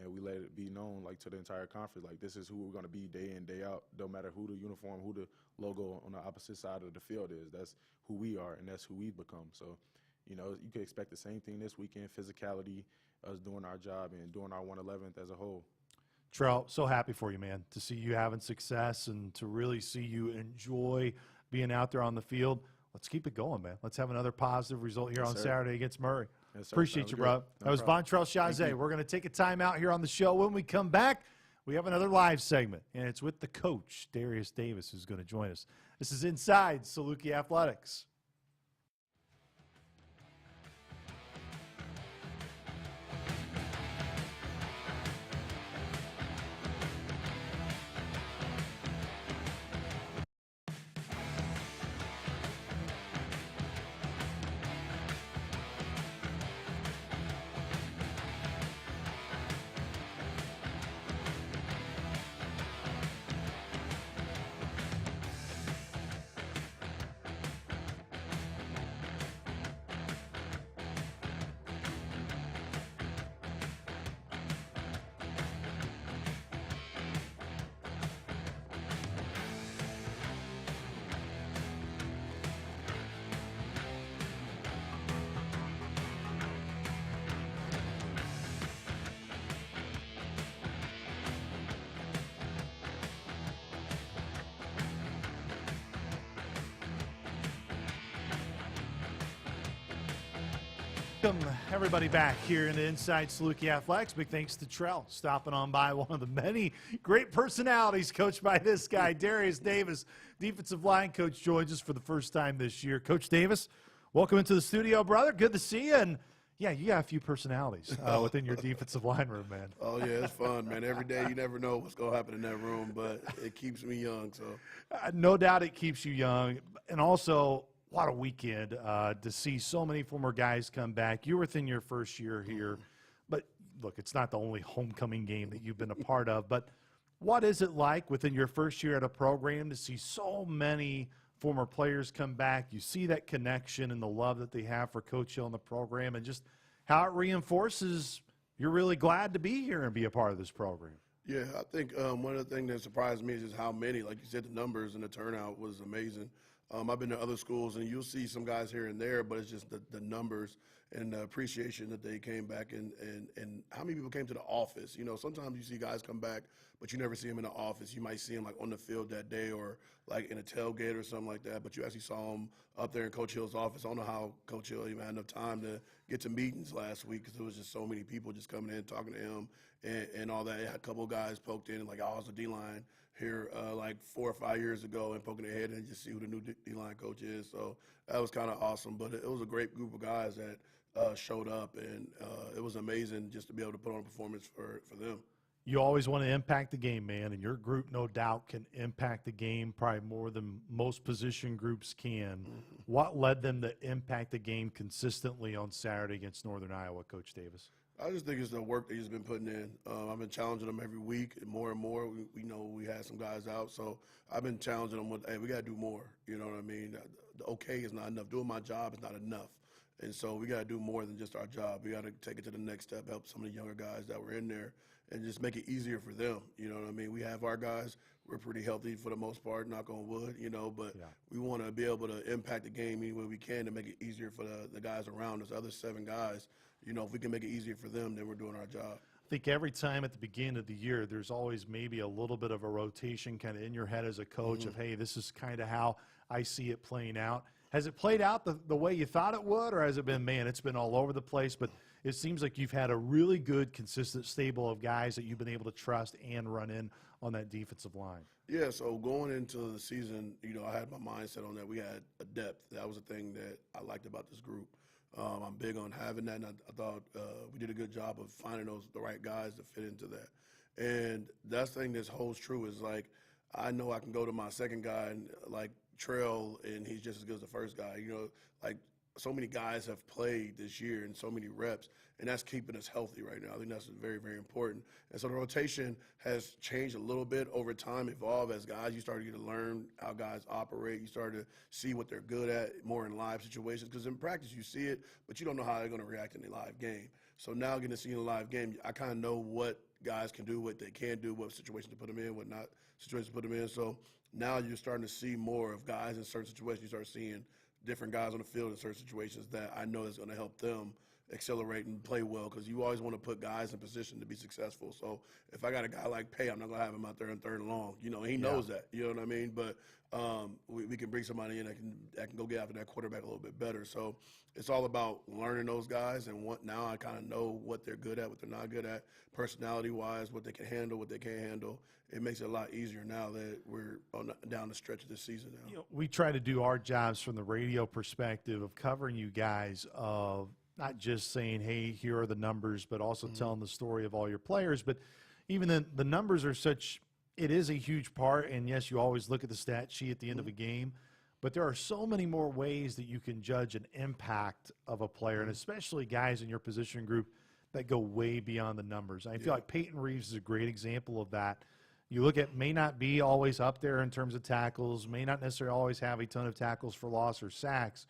and we let it be known, like, to the entire conference, like, this is who we're going to be day in, day out. Don't matter who the uniform, who the logo on the opposite side of the field is. That's who we are, and that's who we've become. So, you know, you could expect the same thing this weekend, physicality, us doing our job and doing our 111th as a whole. Trell, so happy for you, man, to see you having success and to really see you enjoy being out there on the field. Let's keep it going, man. Let's have another positive result here on Saturday against Murray. Yes, sir. Appreciate you, bro. That was Vontrell Chazé. We're going to take a time out here on the show. When we come back, we have another live segment, and it's with the coach, Darius Davis, who's going to join us. This is Inside Saluki Athletics. Welcome, everybody, back here in the Inside Saluki Athletics. Big thanks to Trell stopping on by, one of the many great personalities coached by this guy, Darius Davis, defensive line coach, joins us for the first time this year. Coach Davis, welcome into the studio, brother. Good to see you. And, yeah, you got a few personalities within your defensive line room, man. Oh, yeah, it's fun, man. Every day you never know what's going to happen in that room, but it keeps me young. So, no doubt it keeps you young. And also, what a weekend to see so many former guys come back. You were within your first year here, but look, it's not the only homecoming game that you've been a part of. But what is it like within your first year at a program to see so many former players come back? You see that connection and the love that they have for Coach Hill and the program, and just how it reinforces you're really glad to be here and be a part of this program. yeah, I think one of the things that surprised me is just how many, like you said, the numbers and the turnout was amazing. I've been to other schools, and you'll see some guys here and there, but it's just the numbers and the appreciation that they came back and how many people came to the office. You know, sometimes you see guys come back, but you never see them in the office. You might see them, like, on the field that day or, like, in a tailgate or something like that, but you actually saw them up there in Coach Hill's office. I don't know how Coach Hill even had enough time to get to meetings last week because there was just so many people just coming in, talking to him and all that. I had a couple of guys poked in, like, I was a D-line here like 4 or 5 years ago and poking their head and just see who the new D-line coach is. So that was kind of awesome. But it was a great group of guys that showed up, and it was amazing just to be able to put on a performance for them. You always want to impact the game, man, and your group, no doubt, can impact the game probably more than most position groups can. Mm-hmm. What led them to impact the game consistently on Saturday against Northern Iowa, Coach Davis? I just think it's the work that he's been putting in. I've been challenging him every week, and more. We know we had some guys out, so I've been challenging him with, hey, we got to do more. You know what I mean? The okay is not enough. Doing my job is not enough. And so we got to do more than just our job. We got to take it to the next step, help some of the younger guys that were in there, and just make it easier for them. You know what I mean? We have our guys. We're pretty healthy for the most part, knock on wood, you know, but we want to be able to impact the game any way we can to make it easier for the guys around us, the other 7 guys. You know, if we can make it easier for them, then we're doing our job. I think every time at the beginning of the year, there's always maybe a little bit of a rotation kind of in your head as a coach of, hey, this is kind of how I see it playing out. Has it played out the way you thought it would, or has it been, man, it's been all over the place, but it seems like you've had a really good, consistent stable of guys that you've been able to trust and run in on that defensive line? Yeah, so going into the season, you know, I had my mindset on that. We had a depth. That was the thing that I liked about this group. I'm big on having that, and I thought we did a good job of finding the right guys to fit into that. And that's the thing that holds true is, like, I know I can go to my second guy, and, like, Trail, and he's just as good as the first guy. You know, like, so many guys have played this year and so many reps, and that's keeping us healthy right now. I think that's very, very important. And so the rotation has changed a little bit over time, evolved as guys. You start to get to learn how guys operate. You start to see what they're good at more in live situations, because in practice you see it, but you don't know how they're going to react in a live game. So now getting to see in a live game, I kind of know what guys can do, what they can do, what situations to put them in, what not situations to put them in. So now you're starting to see more of guys in certain situations. You start seeing different guys on the field in certain situations that I know is going to help them accelerate and play well, because you always want to put guys in position to be successful. So if I got a guy like Pay, I'm not going to have him out there in third and long. You know, he knows that. You know what I mean? But we can bring somebody in that can go get after that quarterback a little bit better. So it's all about learning those guys, and now I kind of know what they're good at, what they're not good at, personality-wise, what they can handle, what they can't handle. It makes it a lot easier now that we're down the stretch of this season now. You know, we try to do our jobs from the radio perspective of covering you guys, of not just saying, hey, here are the numbers, but also telling the story of all your players. But even then, the numbers are such, it is a huge part. And yes, you always look at the stat sheet at the end of a game, but there are so many more ways that you can judge an impact of a player, and especially guys in your position group that go way beyond the numbers. I feel like Peyton Reeves is a great example of that. You look at, may not be always up there in terms of tackles, may not necessarily always have a ton of tackles for loss or sacks,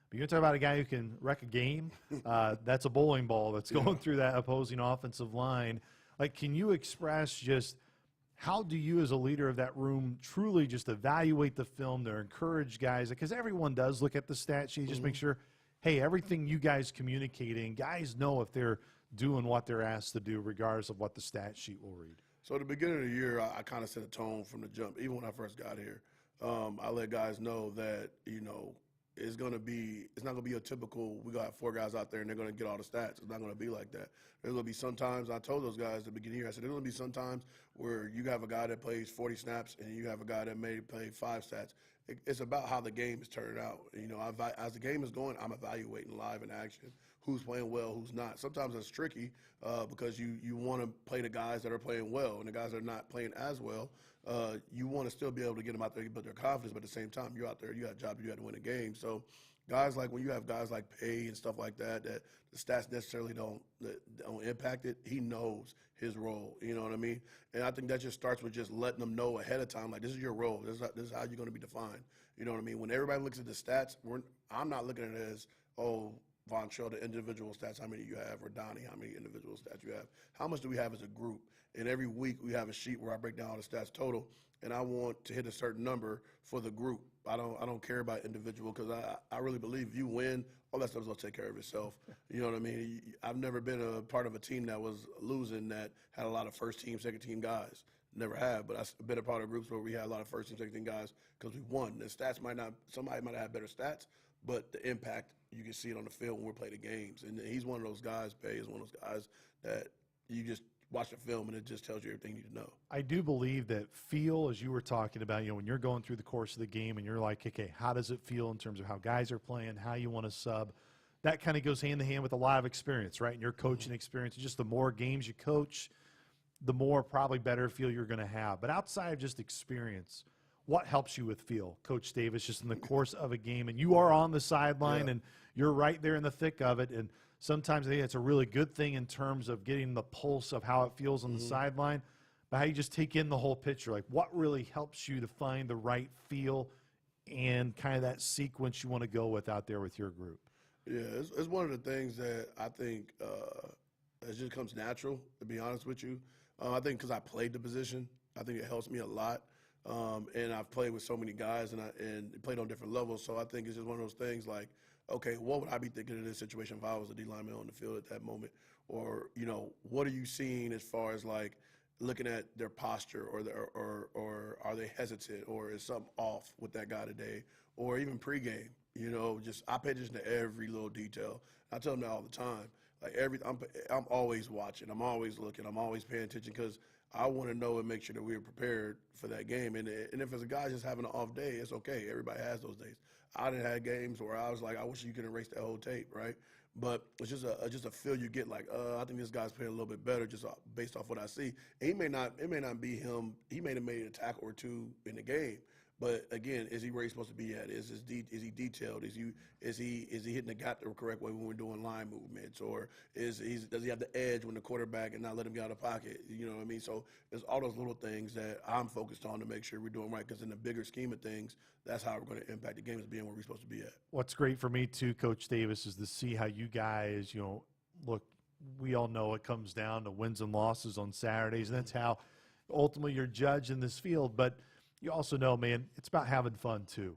but you're talking about a guy who can wreck a game. That's a bowling ball that's going through that opposing offensive line. Like, can you express just how do you as a leader of that room truly just evaluate the film to encourage guys? Because everyone does look at the stat sheet, just make sure, hey, everything you guys communicating, guys know if they're doing what they're asked to do regardless of what the stat sheet will read. So at the beginning of the year, I kind of set a tone from the jump. Even when I first got here, I let guys know that, you know, it's not going to be a typical, we got 4 guys out there and they're going to get all the stats. It's not going to be like that. There's going to be sometimes, I told those guys at the beginning of the year, I said, there's going to be sometimes where you have a guy that plays 40 snaps and you have a guy that may play 5 stats. It's about how the game is turning out. You know, as the game is going, I'm evaluating live in action who's playing well, who's not. Sometimes it's tricky because you want to play the guys that are playing well, and the guys that are not playing as well, you want to still be able to get them out there, build their confidence, but at the same time, you're out there, you got a job, you got to win a game. So guys like, when you have guys like Pay and stuff like that, that the stats necessarily don't impact it, he knows his role, you know what I mean? And I think that just starts with just letting them know ahead of time, like, this is your role, this is how you're going to be defined, you know what I mean? When everybody looks at the stats, I'm not looking at it as, oh, Von, show the individual stats, how many you have, or Donnie, how many individual stats you have. How much do we have as a group? And every week we have a sheet where I break down all the stats total, and I want to hit a certain number for the group. I don't care about individual, because I really believe if you win, all that stuff's going to take care of itself. You know what I mean? I've never been a part of a team that was losing that had a lot of first team, second team guys. Never have, but I've been a part of groups where we had a lot of first team, second team guys because we won. The stats somebody might have better stats, but the impact, you can see it on the field when we're playing the games. And he's one of those guys, Pay is one of those guys that you just watch the film and it just tells you everything you need to know. I do believe that feel, as you were talking about, you know, when you're going through the course of the game and you're like, okay, how does it feel in terms of how guys are playing, how you want to sub, that kind of goes hand in hand with a lot of experience, right? And your coaching experience, just the more games you coach, the more probably better feel you're going to have. But outside of just experience, what helps you with feel, Coach Davis, just in the course of a game? And you are on the sideline and you're right there in the thick of it. And sometimes I think it's a really good thing in terms of getting the pulse of how it feels on the sideline, but how you just take in the whole picture. Like, what really helps you to find the right feel and kind of that sequence you want to go with out there with your group? Yeah, it's one of the things that I think it just comes natural, to be honest with you. I think because I played the position, I think it helps me a lot. And I've played with so many guys and played on different levels. So I think it's just one of those things like, okay, what would I be thinking in this situation if I was a D lineman on the field at that moment? Or, you know, what are you seeing as far as like looking at their posture or are they hesitant, or is something off with that guy today? Or even pregame, you know, just I pay attention to every little detail. I tell them that all the time. Like I'm always watching. I'm always looking. I'm always paying attention because I want to know and make sure that we're prepared for that game. And if it's a guy just having an off day, it's okay. Everybody has those days. I done had games where I was like, I wish you could erase that whole tape, right? But it's just a feel you get like, I think this guy's playing a little bit better just based off what I see. And it may not be him. He may have made a tackle or two in the game. But again, is he where he's supposed to be at? Is he detailed? Is he hitting the gap the correct way when we're doing line movements? Or does he have the edge when the quarterback and not let him get out of the pocket? You know what I mean? So there's all those little things that I'm focused on to make sure we're doing right. Because in the bigger scheme of things, that's how we're going to impact the game, is being where we're supposed to be at. What's great for me too, Coach Davis, is to see how you guys, you know, look we all know it comes down to wins and losses on Saturdays, and that's how ultimately you're judged in this field. But you also know, man, it's about having fun too.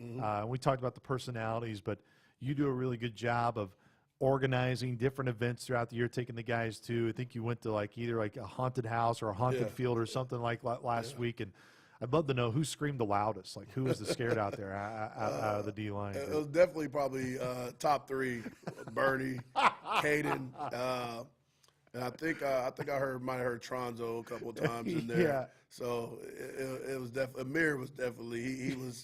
We talked about the personalities, but you do a really good job of organizing different events throughout the year, taking the guys to, I think you went to either a haunted house or a haunted field or something like last week. And I'd love to know who screamed the loudest. Like, who was the scared out there out of the D-line? It was definitely probably top three: Bernie, Caden, and I think I might have heard Tronzo a couple of times in there. Yeah. So it was definitely Amir was definitely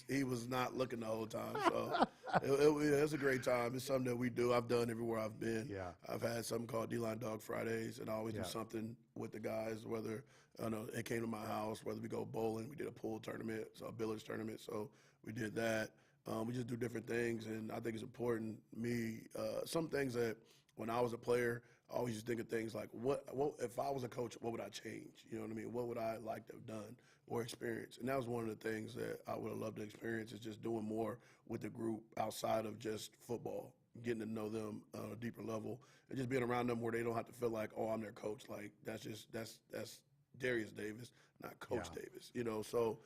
he was not looking the whole time. So it was a great time. It's something that we do. I've done everywhere I've been. Yeah. I've had something called D-Line Dog Fridays, and I always do something with the guys. Whether it came to my house, whether we go bowling, we did a pool tournament, so a billiards tournament. So we did that. We just do different things, and I think it's important. Some things that when I was a player, I always just think of things like, what if I was a coach, what would I change? You know what I mean? What would I like to have done or experienced? And that was one of the things that I would have loved to experience, is just doing more with the group outside of just football, getting to know them on a deeper level, and just being around them where they don't have to feel like, oh, I'm their coach. Like, that's Darius Davis, not Coach Davis. So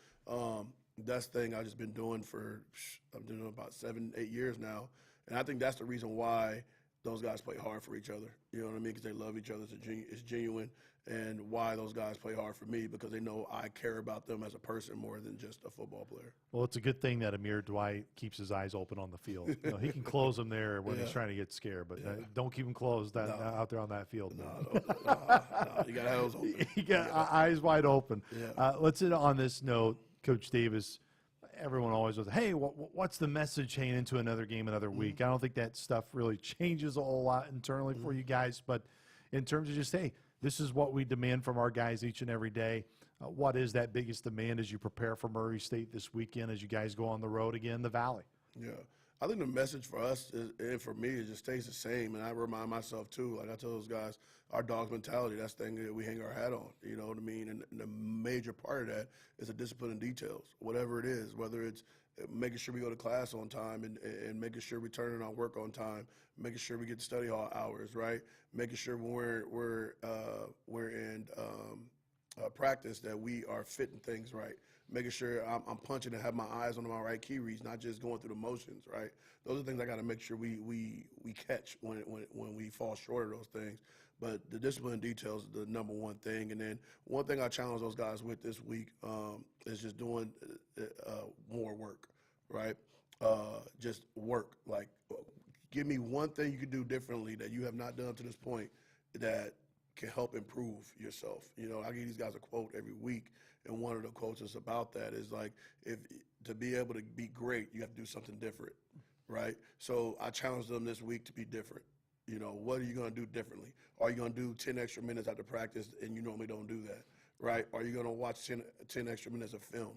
that's the thing I've just been doing I'm doing about 7-8 years now. And I think that's the reason why those guys play hard for each other. You know what I mean? Because they love each other. It's genuine. And why those guys play hard for me, because they know I care about them as a person more than just a football player. Well, it's a good thing that Amir Dwight keeps his eyes open on the field. He can close them there when he's trying to get scared, but don't keep them closed out there on that field. No, you got to have those open. You got eyes wide open. Yeah. Let's end on this note, Coach Davis. Everyone always goes, hey, what's the message hanging into another game, another week? I don't think that stuff really changes a whole lot internally for you guys, but in terms of just, hey, this is what we demand from our guys each and every day. What is that biggest demand as you prepare for Murray State this weekend, as you guys go on the road again in the Valley? Yeah. I think the message for us and for me, it just stays the same. And I remind myself, too, like I tell those guys, our Dawgs mentality, that's the thing that we hang our hat on. You know what I mean? And the major part of that is the discipline and details, whatever it is, whether it's making sure we go to class on time and making sure we turn in our work on time, making sure we get study hall hours, right? Making sure when we're in practice that we are fitting things right. Making sure I'm punching and have my eyes on my right key reads, not just going through the motions, right? Those are things I got to make sure we catch when we fall short of those things. But the discipline and details is the number one thing. And then one thing I challenge those guys with this week is just doing more work, right? Just work. Like, give me one thing you could do differently that you have not done to this point that can help improve yourself. I give these guys a quote every week. And one of the quotes is about that is like, if to be able to be great, you have to do something different, right? So I challenge them this week to be different. What are you going to do differently? Are you going to do 10 extra minutes after practice and you normally don't do that, right? Are you going to watch 10 extra minutes of film,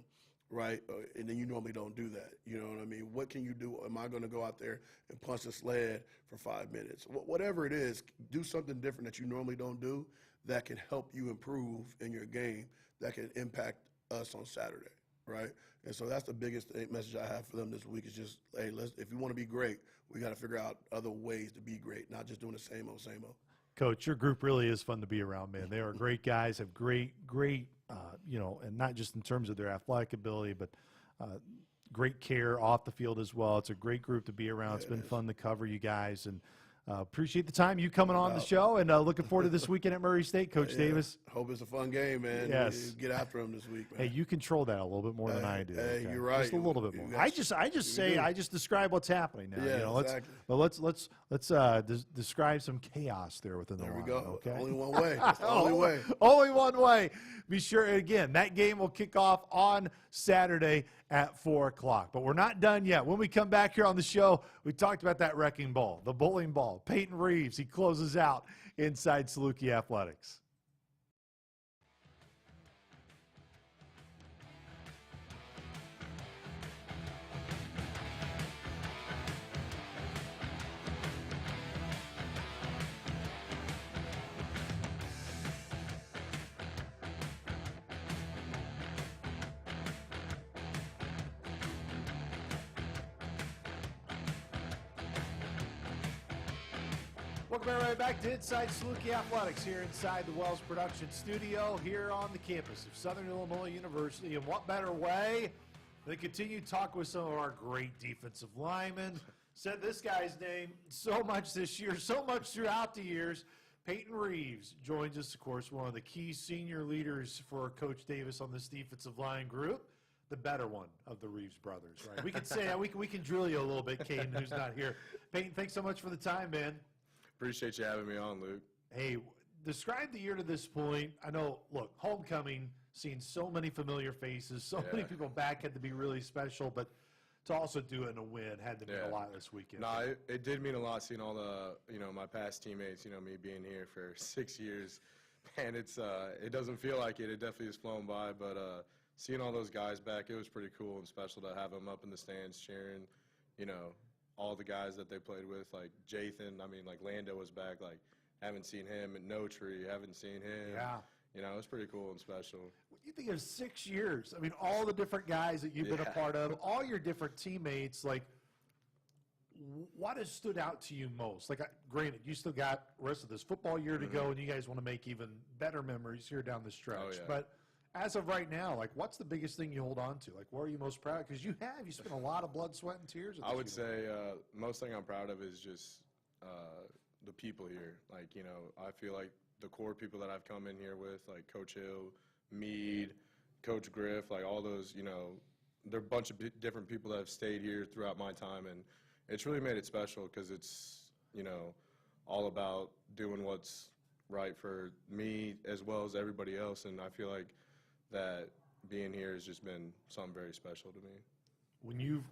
right? And then you normally don't do that. You know what I mean? What can you do? Am I going to go out there and punch the sled for 5 minutes? Whatever it is, do something different that you normally don't do that can help you improve in your game, that can impact us on Saturday, right? And so that's the biggest message I have for them this week is just, hey, if we want to be great, we got to figure out other ways to be great, not just doing the same old, same old. Coach, your group really is fun to be around, man. They are great guys, have great, and not just in terms of their athletic ability, but great care off the field as well. It's a great group to be around. It's been fun to cover you guys, and appreciate the time you coming on the show, and looking forward to this weekend at Murray State, Coach Davis. Hope it's a fun game, man. Yes. Get after them this week, man. Hey, you control that a little bit more than I do. Hey, okay? you're right. Just a little bit more. I just describe what's happening now. Yeah, exactly. But let's describe some chaos there within the line. There we go. Okay? Only one way. That's the only way. Only one way. Be sure, again, that game will kick off on Saturday at 4 o'clock. But we're not done yet. When we come back here on the show, we talked about that wrecking ball, the bowling ball. Peyton Reeves, he closes out Inside Saluki Athletics. Welcome everybody back to Inside Saluki Athletics here inside the Wells Production Studio here on the campus of Southern Illinois University. And what better way than continue to talk with some of our great defensive linemen. Said this guy's name so much this year, so much throughout the years. Peyton Reeves joins us, of course, one of the key senior leaders for Coach Davis on this defensive line group. The better one of the Reeves brothers, right? We could say that. We can drill you a little bit, Caden, who's not here. Peyton, thanks so much for the time, man. Appreciate you having me on, Luke. Hey, describe the year to this point. I know, look, homecoming, seeing so many familiar faces, so many people back had to be really special, but to also do it in a win had to mean a lot this weekend. No, it did mean a lot seeing all the, my past teammates, me being here for 6 years. Man, it doesn't feel like it. It definitely has flown by, but seeing all those guys back, it was pretty cool and special to have them up in the stands cheering, all the guys that they played with, like Jathan, like Lando was back, like haven't seen him, and No Tree, haven't seen him. Yeah. It was pretty cool and special. You think of 6 years. I mean, all the different guys that you've been a part of, all your different teammates, like, what has stood out to you most? Like, granted, you still got the rest of this football year to go, and you guys want to make even better memories here down the stretch. Oh, yeah. But as of right now, like, what's the biggest thing you hold on to? Like, what are you most proud of? Because you spent a lot of blood, sweat, and tears. I would say most thing I'm proud of is just the people here. Like, I feel like the core people that I've come in here with, like Coach Hill, Meade, Coach Griff, like all those, they're a bunch of different people that have stayed here throughout my time, and it's really made it special because it's, all about doing what's right for me as well as everybody else, and I feel like that being here has just been something very special to me. When you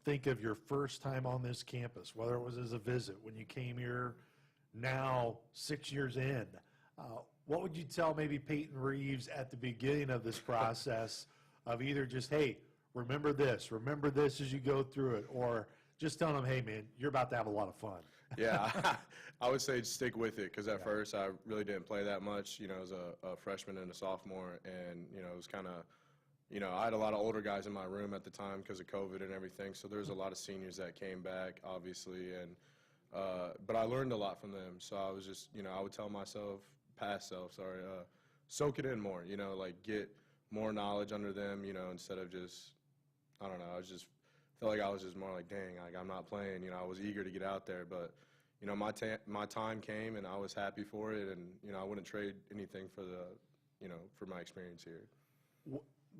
think of your first time on this campus, whether it was as a visit, when you came here now 6 years in, what would you tell maybe Peyton Reeves at the beginning of this process of either just, hey, remember this as you go through it, or just telling them, hey, man, you're about to have a lot of fun? Yeah, I would say stick with it because at first I really didn't play that much, as a freshman and a sophomore, and, it was kind of, I had a lot of older guys in my room at the time because of COVID and everything, so there was a lot of seniors that came back, obviously, and but I learned a lot from them, so I was just, I would tell myself, soak it in more, like get more knowledge under them, instead of just, I don't know, I felt like I was just more like, dang, like I'm not playing, I was eager to get out there, but, my time came and I was happy for it, and, I wouldn't trade anything for for my experience here.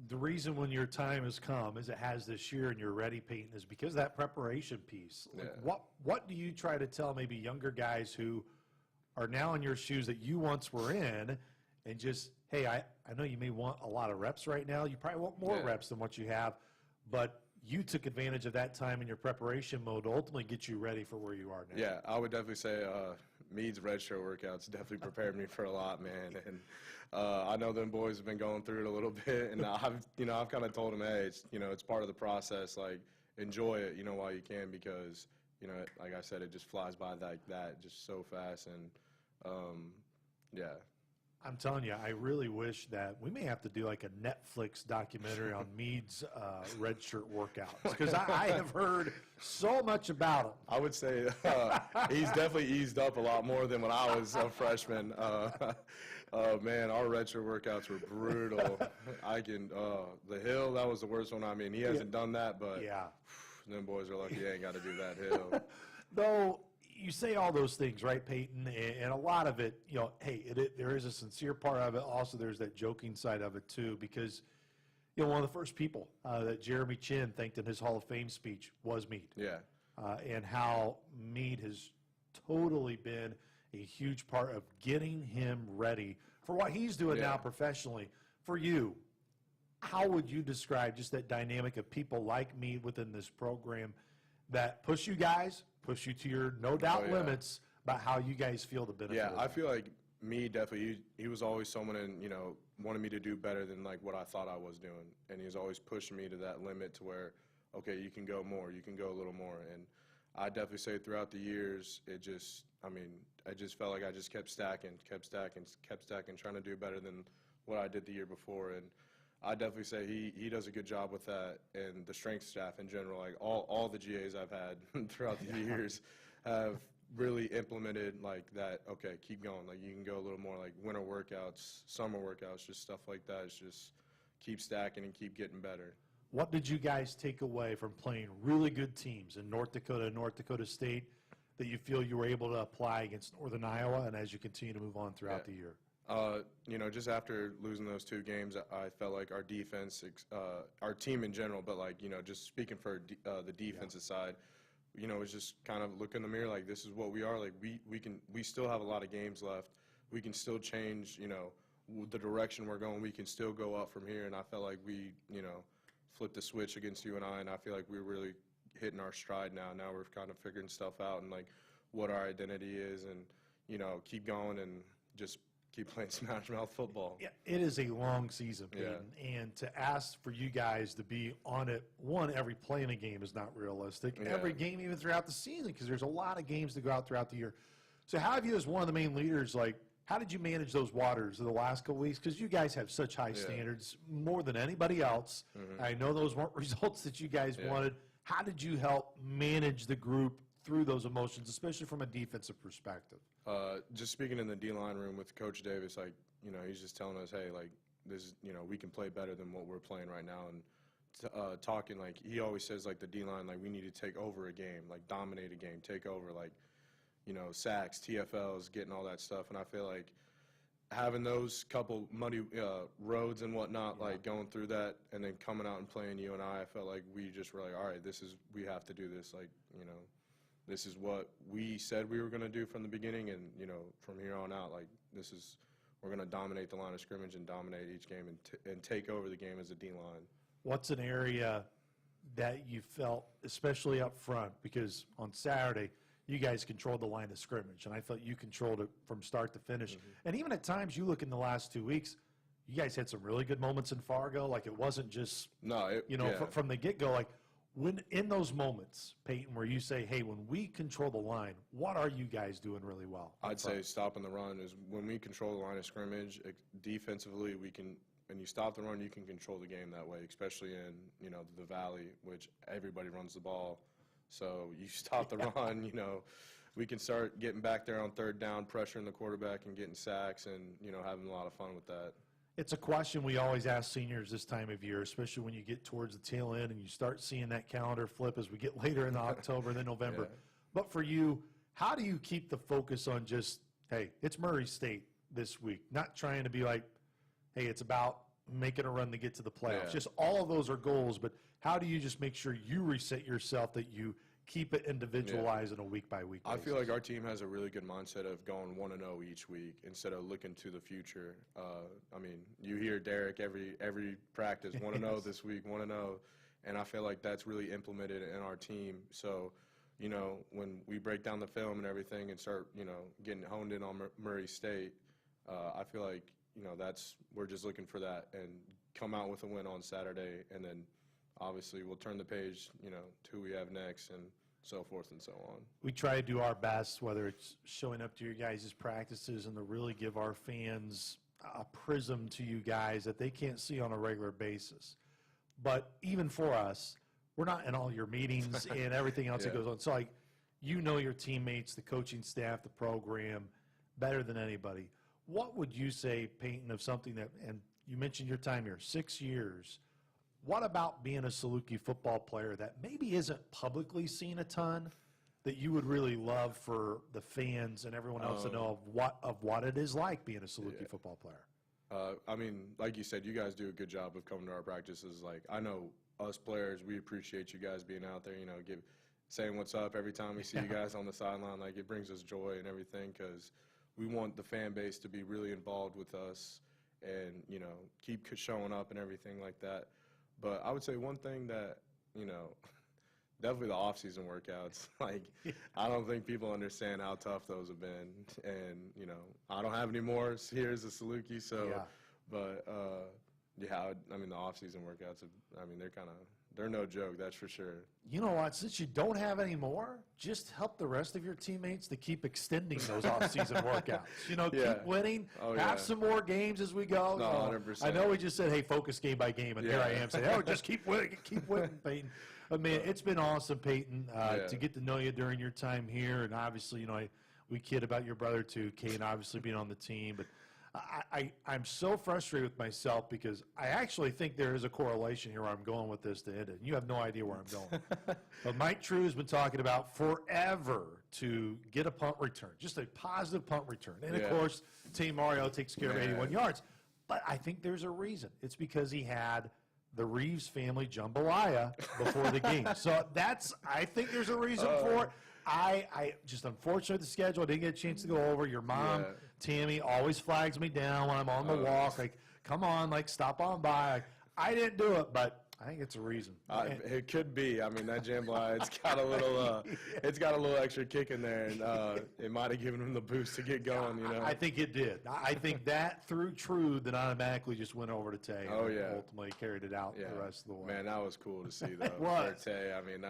The reason when your time has come, as it has this year, and you're ready, Peyton, is because of that preparation piece. Like, what do you try to tell maybe younger guys who are now in your shoes that you once were in, and just, hey, I know you may want a lot of reps right now. You probably want more reps than what you have, but you took advantage of that time in your preparation mode to ultimately get you ready for where you are now. Yeah, I would definitely say Meade's redshirt workouts definitely prepared me for a lot, man. And I know them boys have been going through it a little bit, and I've kind of told them, hey, it's part of the process. Like, enjoy it, while you can, because like I said, it just flies by like that, just so fast, and yeah. I'm telling you, I really wish that we may have to do like a Netflix documentary on Meade's red shirt workouts, because I have heard so much about him. I would say he's definitely eased up a lot more than when I was a freshman. Man, our red shirt workouts were brutal. The hill, that was the worst one. I mean, he hasn't done that, but them boys are lucky they ain't got to do that hill. Though you say all those things, right, Peyton? And a lot of it, hey, there is a sincere part of it. Also, there's that joking side of it, too, because, one of the first people that Jeremy Chin thanked in his Hall of Fame speech was Meade. Yeah. And how Meade has totally been a huge part of getting him ready for what he's doing now professionally. For you, how would you describe just that dynamic of people like Meade within this program that push you to your no doubt limits about how you guys feel the benefit? Yeah, I feel like me definitely, he was always someone wanted me to do better than like what I thought I was doing. And he was always pushing me to that limit to where, okay, you can go more, you can go a little more. And I definitely say throughout the years, I just felt like I just kept stacking, trying to do better than what I did the year before. And I definitely say he does a good job with that, and the strength staff in general, like all the GAs I've had throughout the years have really implemented like that. Okay, keep going. Like you can go a little more like winter workouts, summer workouts, just stuff like that. It's just keep stacking and keep getting better. What did you guys take away from playing really good teams in North Dakota and North Dakota State that you feel you were able to apply against Northern Iowa and as you continue to move on throughout the year? You know, just after losing those 2 games, I felt like our defense, our team in general, but like, you know, just speaking for the defensive side, you know, it's just kind of look in the mirror like this is what we are. Like we still have a lot of games left. We can still change, you know, the direction we're going. We can still go up from here. And I felt like we, you know, flipped the switch against UNI, and I feel like we're really hitting our stride now. Now we're kind of figuring stuff out and like what our identity is, and you know, keep going and just keep playing Smash Mouth football. Yeah, it is a long season, Peyton, and to ask for you guys to be on it, every play in a game is not realistic. Yeah. Every game, even throughout the season, because there's a lot of games to go out throughout the year. So how have you, as one of the main leaders, like, how did you manage those waters in the last couple weeks? Because you guys have such high standards, more than anybody else. I know those weren't results that you guys wanted. How did you help manage the group through those emotions, especially from a defensive perspective? Just speaking in the D-line room with Coach Davis, like, you know, he's just telling us, hey, like, this is, you know, we can play better than what we're playing right now. And talking, like, he always says, like, the D-line, like, we need to take over a game, like, dominate a game, take over, like, you know, sacks, TFLs, getting all that stuff. And I feel like having those couple muddy roads and whatnot, like going through that and then coming out and playing UNI, I felt like we just were like, all right, we have to do this. Like, you know, this is what we said we were going to do from the beginning. And, you know, from here on out, like, we're going to dominate the line of scrimmage and dominate each game and take over the game as a D-line. What's an area that you felt, especially up front, because on Saturday, you guys controlled the line of scrimmage, and I felt you controlled it from start to finish. And even at times, you look in the last 2 weeks, you guys had some really good moments in Fargo. Like, it wasn't just, from the get-go. Like, when in those moments, Peyton, where you say, hey, when we control the line, what are you guys doing really well? I'd say stopping the run is when we control the line of scrimmage. Defensively, we can, when you stop the run, you can control the game that way, especially in, you know, the Valley, which everybody runs the ball. So you stop the run, you know, we can start getting back there on third down, pressuring the quarterback and getting sacks and, you know, having a lot of fun with that. It's a question we always ask seniors this time of year, especially when you get towards the tail end and you start seeing that calendar flip as we get later in October and then November. But for you, how do you keep the focus on just, hey, it's Murray State this week, not trying to be like, hey, it's about making a run to get to the playoffs. Just all of those are goals, but how do you just make sure you reset yourself, that you keep it individualized on a week-by-week basis? I feel like our team has a really good mindset of going 1-0 each week instead of looking to the future. I mean, you hear Derek every practice, 1-0 this week, 1-0, and I feel like that's really implemented in our team. So, you know, when we break down the film and everything and start, you know, getting honed in on Murray State, I feel like, you know, we're just looking for that and come out with a win on Saturday, and then obviously we'll turn the page, you know, to who we have next and so forth and so on. We try to do our best, whether it's showing up to your guys' practices and to really give our fans a prism to you guys that they can't see on a regular basis. But even for us, we're not in all your meetings and everything else that goes on. So, like, you know your teammates, the coaching staff, the program better than anybody. What would you say, Peyton, of something that, and you mentioned your time here, 6 years, what about being a Saluki football player that maybe isn't publicly seen a ton, that you would really love for the fans and everyone else to know of what it is like being a Saluki football player? I mean, like you said, you guys do a good job of coming to our practices. Like, I know us players, we appreciate you guys being out there, you know, saying what's up every time we see you guys on the sideline. Like, it brings us joy and everything, because we want the fan base to be really involved with us and, you know, keep showing up and everything like that. But I would say one thing that, you know, definitely the off-season workouts. Like, I don't think people understand how tough those have been. And, you know, I don't have any more here as a Saluki, so, but yeah, I mean, the off-season workouts, I mean, they're no joke, that's for sure. You know what? Since you don't have any more, just help the rest of your teammates to keep extending those off-season workouts. You know, Yeah. keep winning. Oh, have yeah. some more games as we go. No, You know, 100%. I know we just said, hey, focus game by game, and here I Yeah. am saying, oh, just keep winning, Peyton. I mean, it's been awesome, Peyton, Yeah. to get to know you during your time here. And obviously, you know, we kid about your brother too, Kane, obviously being on the team. But I'm so frustrated with myself because I actually think there is a correlation here where I'm going with this to end it. You have no idea where I'm going. But Mike True has been talking about forever to get a punt return, just a positive punt return. And, of Yeah. course, Team Mario takes care of Man. 81 yards. But I think there's a reason. It's because he had the Reeves family jambalaya before the game. So I think there's a reason for it. I just, unfortunately, the schedule, I didn't get a chance to go over. Your mom, Yeah. Tammy, always flags me down when I'm on the walk. Like, come on, like, stop on by. Like, I didn't do it, but I think it's a reason. It could be. I mean, that jambalaya, it's got a little extra kick in there, and it might have given him the boost to get going. You know. I think it did. I think that through True that automatically just went over to Tay. Oh, and yeah. ultimately carried it out the rest of the way. Man, that was cool to see though. was. For Tay, I mean,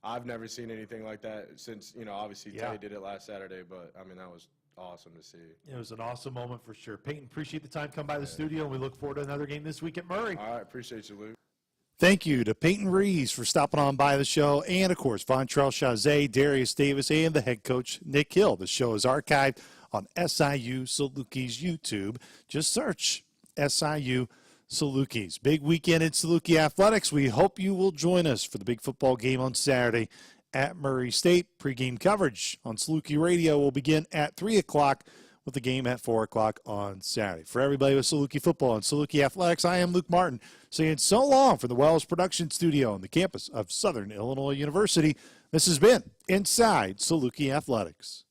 I've never seen anything like that since, you know, obviously Yeah. Tay did it last Saturday, but I mean, that was awesome to see. It was an awesome moment for sure. Peyton, appreciate the time. Come by the studio, and we look forward to another game this week at Murray. All right, appreciate you, Luke. Thank you to Peyton Reeves for stopping on by the show, and, of course, Vontrell Chazet, Darius Davis, and the head coach, Nick Hill. The show is archived on SIU Saluki's YouTube. Just search SIU Salukis. Big weekend in Saluki Athletics. We hope you will join us for the big football game on Saturday at Murray State. Pregame coverage on Saluki Radio will begin at 3 o'clock with the game at 4 o'clock on Saturday. For everybody with Saluki Football and Saluki Athletics, I am Luke Martin, saying so long from the Wells Production Studio on the campus of Southern Illinois University. This has been Inside Saluki Athletics.